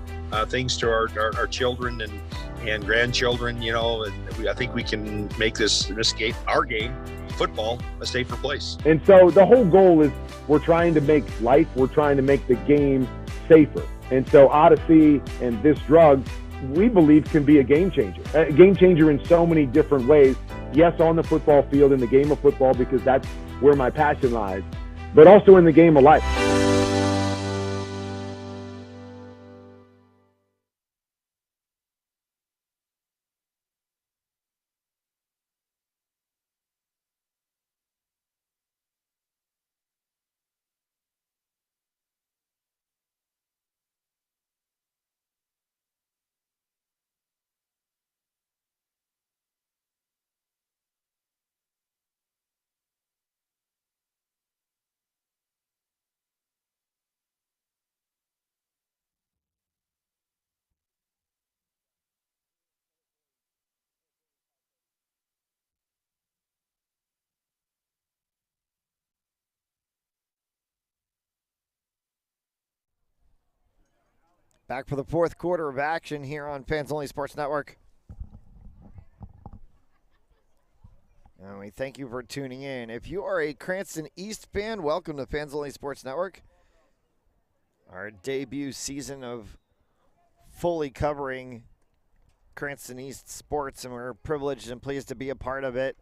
things to our children and grandchildren, and I think we can make this game, our game, football, a safer place. And so the whole goal is we're trying to make the game safer. And so Odyssey and this drug, we believe, can be a game changer in so many different ways. Yes, on the football field, in the game of football, because that's where my passion lies, but also in the game of life. Back for the fourth quarter of action here on Fans Only Sports Network. And we thank you for tuning in. If you are a Cranston East fan, welcome to Fans Only Sports Network. Our debut season of fully covering Cranston East sports, and we're privileged and pleased to be a part of it.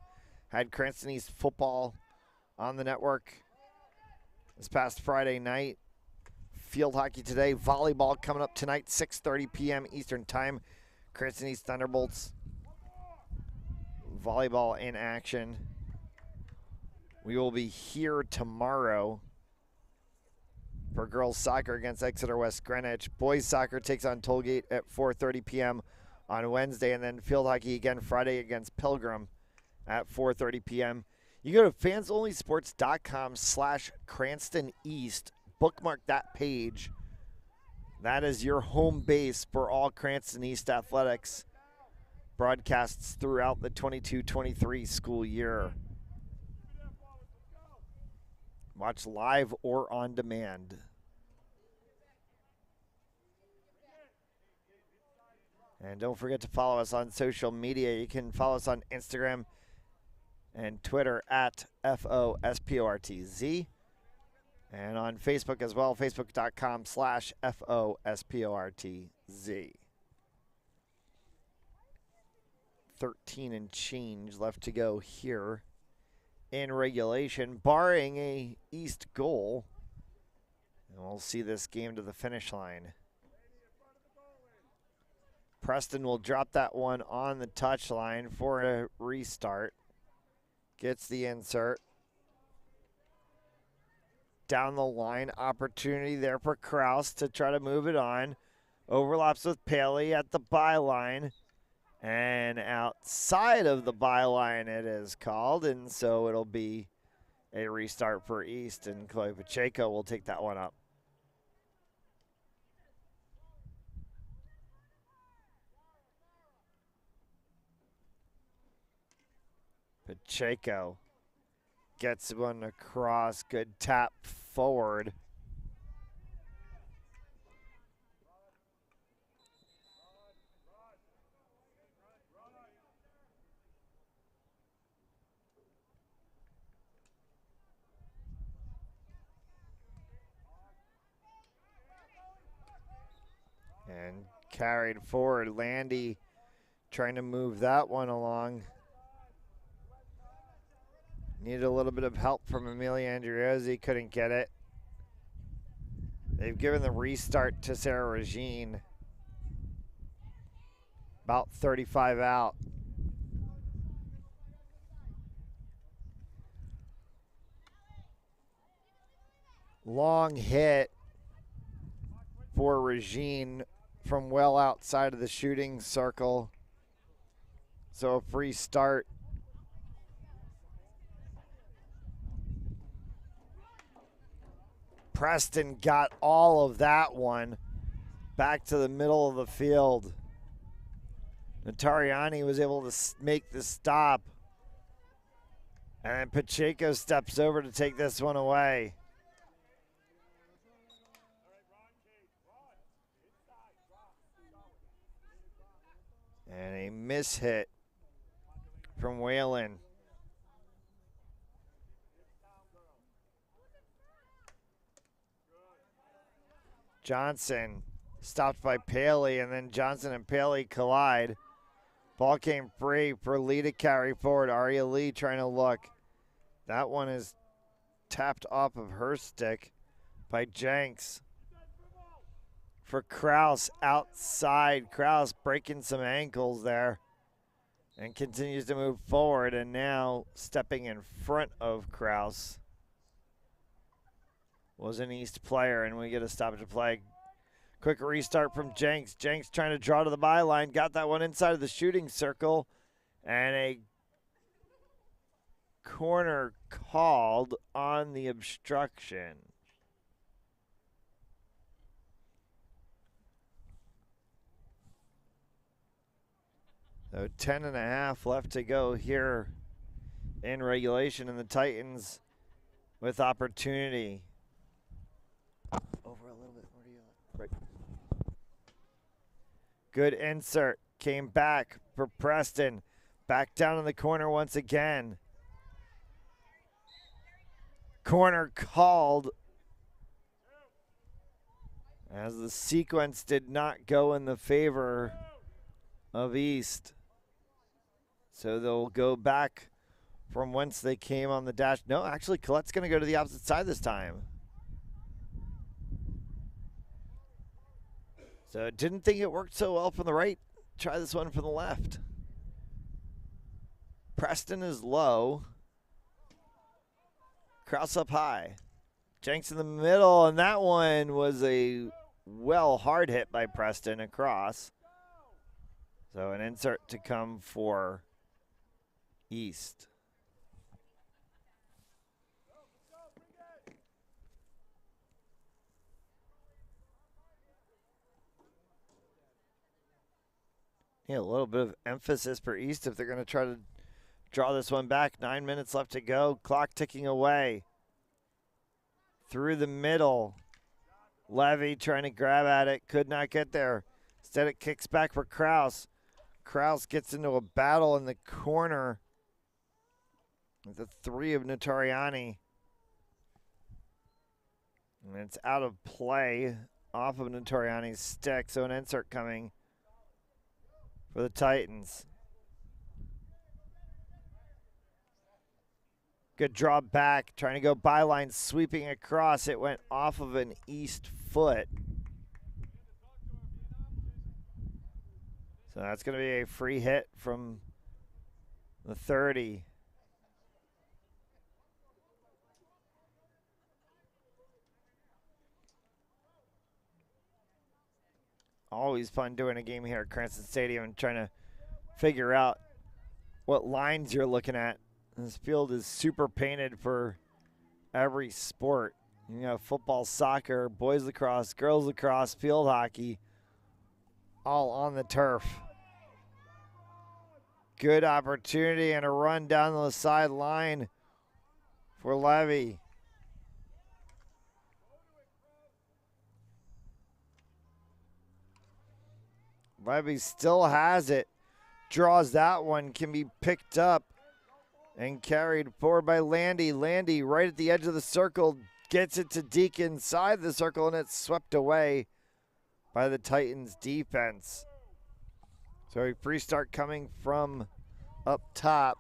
Had Cranston East football on the network this past Friday night. Field hockey today, volleyball coming up tonight, 6:30 p.m. Eastern Time. Cranston East Thunderbolts volleyball in action. We will be here tomorrow for girls soccer against Exeter West Greenwich. Boys soccer takes on Tollgate at 4:30 p.m. on Wednesday, and then field hockey again Friday against Pilgrim at 4:30 p.m. You go to fansonlysports.com/Cranston East. Bookmark that page. That is your home base for all Cranston East athletics broadcasts throughout the 22-23 school year. Watch live or on demand. And don't forget to follow us on social media. You can follow us on Instagram and Twitter at FOSPORTZ. And on Facebook as well, facebook.com/FOSPORTZ. 13 and change left to go here in regulation, barring a East goal. And we'll see this game to the finish line. Preston will drop that one on the touchline for a restart. Gets the insert. Down the line, opportunity there for Kraus to try to move it on. Overlaps with Paley at the byline. And outside of the byline it is called, and so it'll be a restart for East, and Chloe Pacheco will take that one up. Pacheco gets one across, good tap forward. carried forward. Landy trying to move that one along. Needed a little bit of help from Amelia Andriozzi, couldn't get it. They've given the restart to Sarah Regine. About 35 out. Long hit for Regine from well outside of the shooting circle. So a free start. Preston got all of that one back to the middle of the field. Notarianni was able to make the stop. And then Pacheco steps over to take this one away. And a mishit from Whalen. Johnson stopped by Paley, and then Johnson and Paley collide. Ball came free for Lee to carry forward. Aria Lee trying to look. That one is tapped off of her stick by Jenks. For Kraus outside. Kraus breaking some ankles there and continues to move forward, and now stepping in front of Kraus was an East player, and we get a stoppage of play. Quick restart from Jenks. Jenks trying to draw to the byline. Got that one inside of the shooting circle. And a corner called on the obstruction. So 10.5 left to go here in regulation, and the Titans with opportunity. Over a little bit. Where do you right? Good insert. Came back for Preston. Back down in the corner once again. Corner called as the sequence did not go in the favor of East. So they'll go back from whence they came on the dash. No, actually, Colette's going to go to the opposite side this time. So didn't think it worked so well from the right. Try this one from the left. Preston is low. Kraus up high. Jenks in the middle, and that one was a hard hit by Preston across. So an insert to come for East. Yeah, a little bit of emphasis for East if they're going to try to draw this one back. 9 minutes left to go. Clock ticking away. Through the middle. Levy trying to grab at it. Could not get there. Instead it kicks back for Kraus. Kraus gets into a battle in the corner with the three of Notarianni. And it's out of play off of Notarianni's stick. So an insert coming for the Titans. Good draw back, trying to go byline, sweeping across. It went off of an East foot. So that's going to be a free hit from the 30. Always fun doing a game here at Cranston Stadium and trying to figure out what lines you're looking at. This field is super painted for every sport. You know, football, soccer, boys lacrosse, girls lacrosse, field hockey, all on the turf. Good opportunity and a run down the sideline for Levy. Levy still has it. Draws that one, can be picked up and carried forward by Landy. Landy right at the edge of the circle, gets it to Deke inside the circle, and it's swept away by the Titans defense. So a free start coming from up top.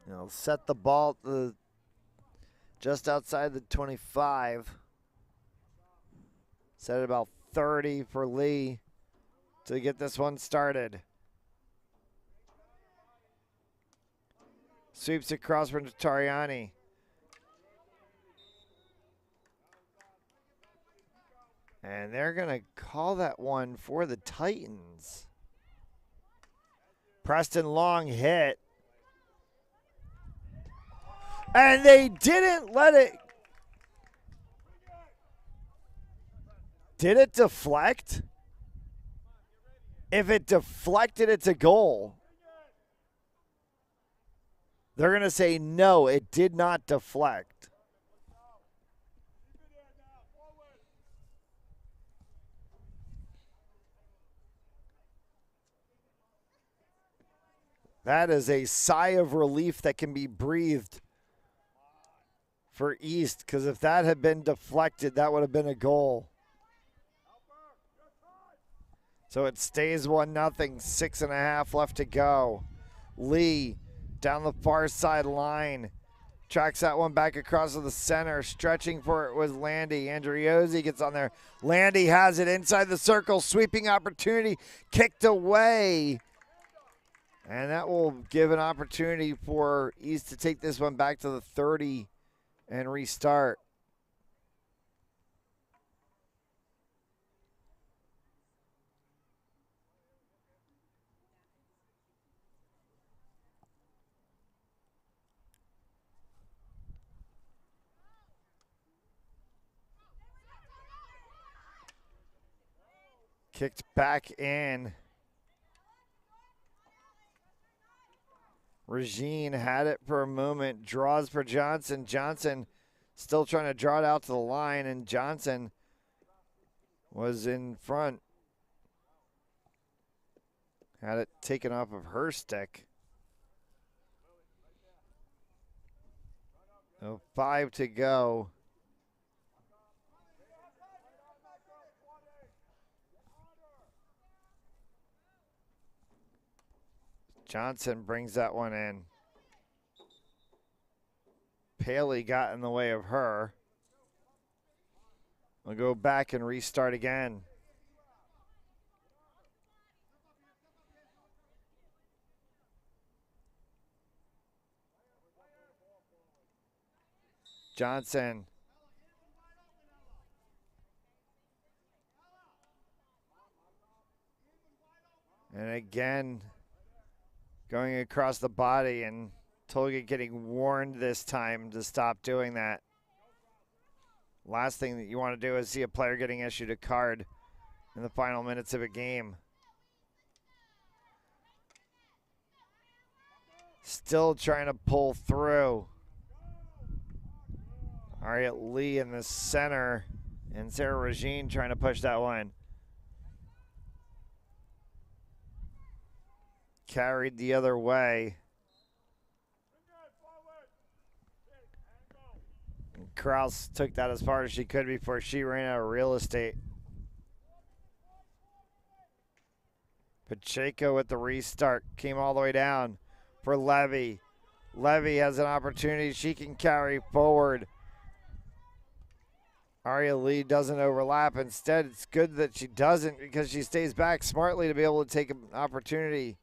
They'll set the ball at just outside the 25. Set it about 30 for Lee to get this one started. Sweeps across for Tariani. And they're going to call that one for the Titans. Preston long hit. And they didn't let it. Did it deflect? If it deflected, it's a goal. They're going to say, no, it did not deflect. That is a sigh of relief that can be breathed for East, because if that had been deflected, that would have been a goal. So it stays 1-0, 6.5 left to go. Lee down the far side line. Tracks that one back across to the center. Stretching for it was Landy. Andriozzi gets on there. Landy has it inside the circle. Sweeping opportunity. Kicked away. And that will give an opportunity for East to take this one back to the 30 and restart. Kicked back in. Regine had it for a moment, draws for Johnson. Johnson still trying to draw it out to the line, and Johnson was in front. Had it taken off of her stick. So 5 to go. Johnson brings that one in. Paley got in the way of her. We'll go back and restart again. Johnson. And again, going across the body, and Tolga getting warned this time to stop doing that. Last thing that you want to do is see a player getting issued a card in the final minutes of a game. Still trying to pull through. Ariat Lee in the center, and Sarah Regine trying to push that one. Carried the other way. And Kraus took that as far as she could before she ran out of real estate. Pacheco with the restart. Came all the way down for Levy. Levy has an opportunity. She can carry forward. Aria Lee doesn't overlap. Instead, it's good that she doesn't, because she stays back smartly to be able to take an opportunity.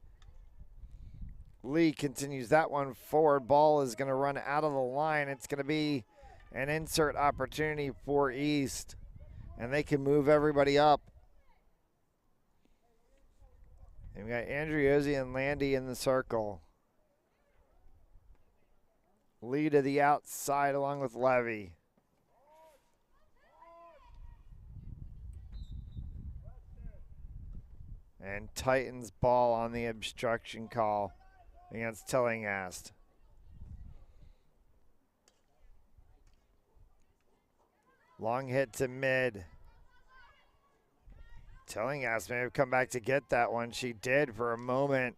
Lee continues that one forward. Ball is going to run out of the line. It's going to be an insert opportunity for East, and they can move everybody up. And we got Andriozzi and Landy in the circle. Lee to the outside along with Levy. And Titans ball on the obstruction call against Tillinghast. Long hit to mid. Tillinghast may have come back to get that one. She did for a moment.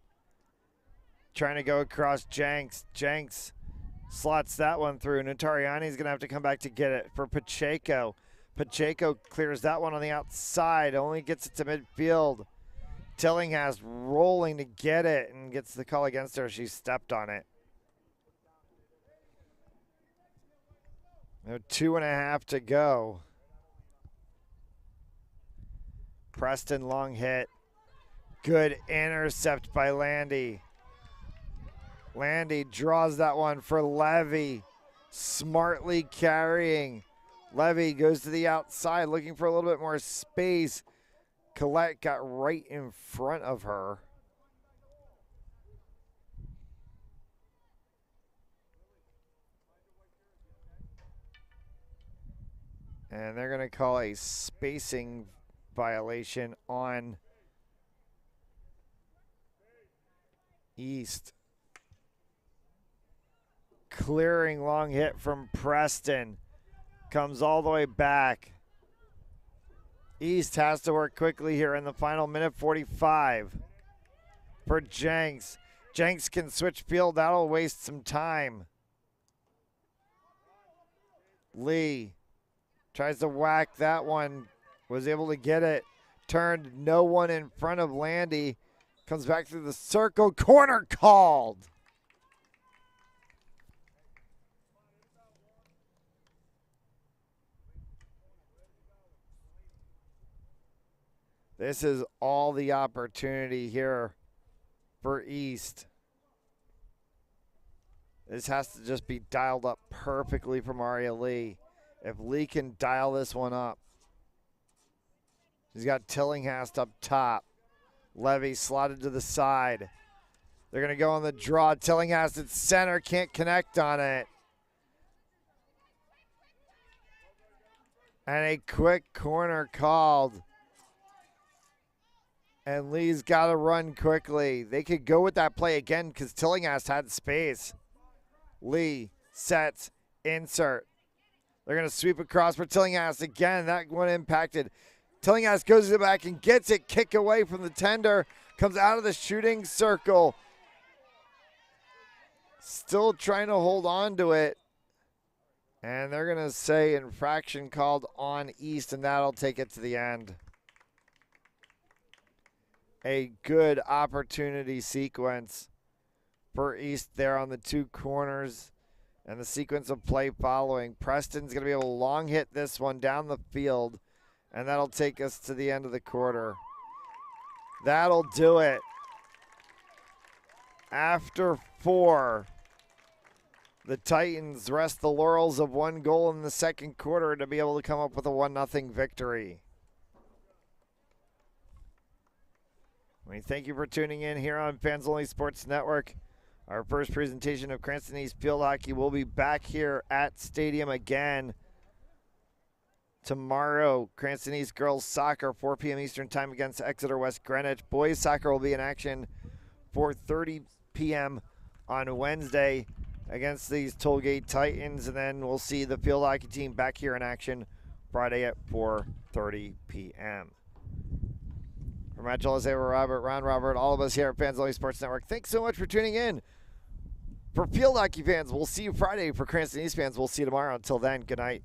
Trying to go across Jenks. Jenks slots that one through. Notariani's going to have to come back to get it for Pacheco. Pacheco clears that one on the outside, only gets it to midfield. Tillinghast rolling to get it and gets the call against her. She stepped on it. Now 2.5 to go. Preston long hit. Good intercept by Landy. Landy draws that one for Levy. Smartly carrying. Levy goes to the outside looking for a little bit more space. Collette got right in front of her. And they're going to call a spacing violation on East. Clearing long hit from Preston. Comes all the way back. East has to work quickly here in the final minute 45 for Jenks. Jenks can switch field. That'll waste some time. Lee tries to whack that one. Was able to get it. Turned no one in front of Landy. Comes back through the circle. Corner called. This is all the opportunity here for East. This has to just be dialed up perfectly from Aria Lee. If Lee can dial this one up. He's got Tillinghast up top. Levy slotted to the side. They're going to go on the draw. Tillinghast at center, can't connect on it. And a quick corner called. And Lee's got to run quickly. They could go with that play again because Tillinghast had space. Lee sets, insert. They're going to sweep across for Tillinghast again. That one impacted. Tillinghast goes to the back and gets it. Kick away from the tender. Comes out of the shooting circle. Still trying to hold on to it. And they're going to say infraction called on East, and that'll take it to the end. A good opportunity sequence for East there on the two corners and the sequence of play following. Preston's going to be able to long hit this one down the field, and that'll take us to the end of the quarter. That'll do it. After 4, the Titans rest the laurels of 1 goal in the second quarter to be able to come up with a 1-0 victory. We thank you for tuning in here on Fans Only Sports Network. Our first presentation of Cranston East Field Hockey will be back here at Stadium again tomorrow. Cranston East Girls Soccer, 4 p.m. Eastern Time against Exeter West Greenwich. Boys Soccer will be in action 4:30 p.m. on Wednesday against these Tollgate Titans. And then we'll see the field hockey team back here in action Friday at 4:30 p.m. For Matt Jolas, Robert, Ron Robert, all of us here at Fans Only Sports Network, thanks so much for tuning in. For field hockey fans, we'll see you Friday. For Cranston East fans, we'll see you tomorrow. Until then, good night.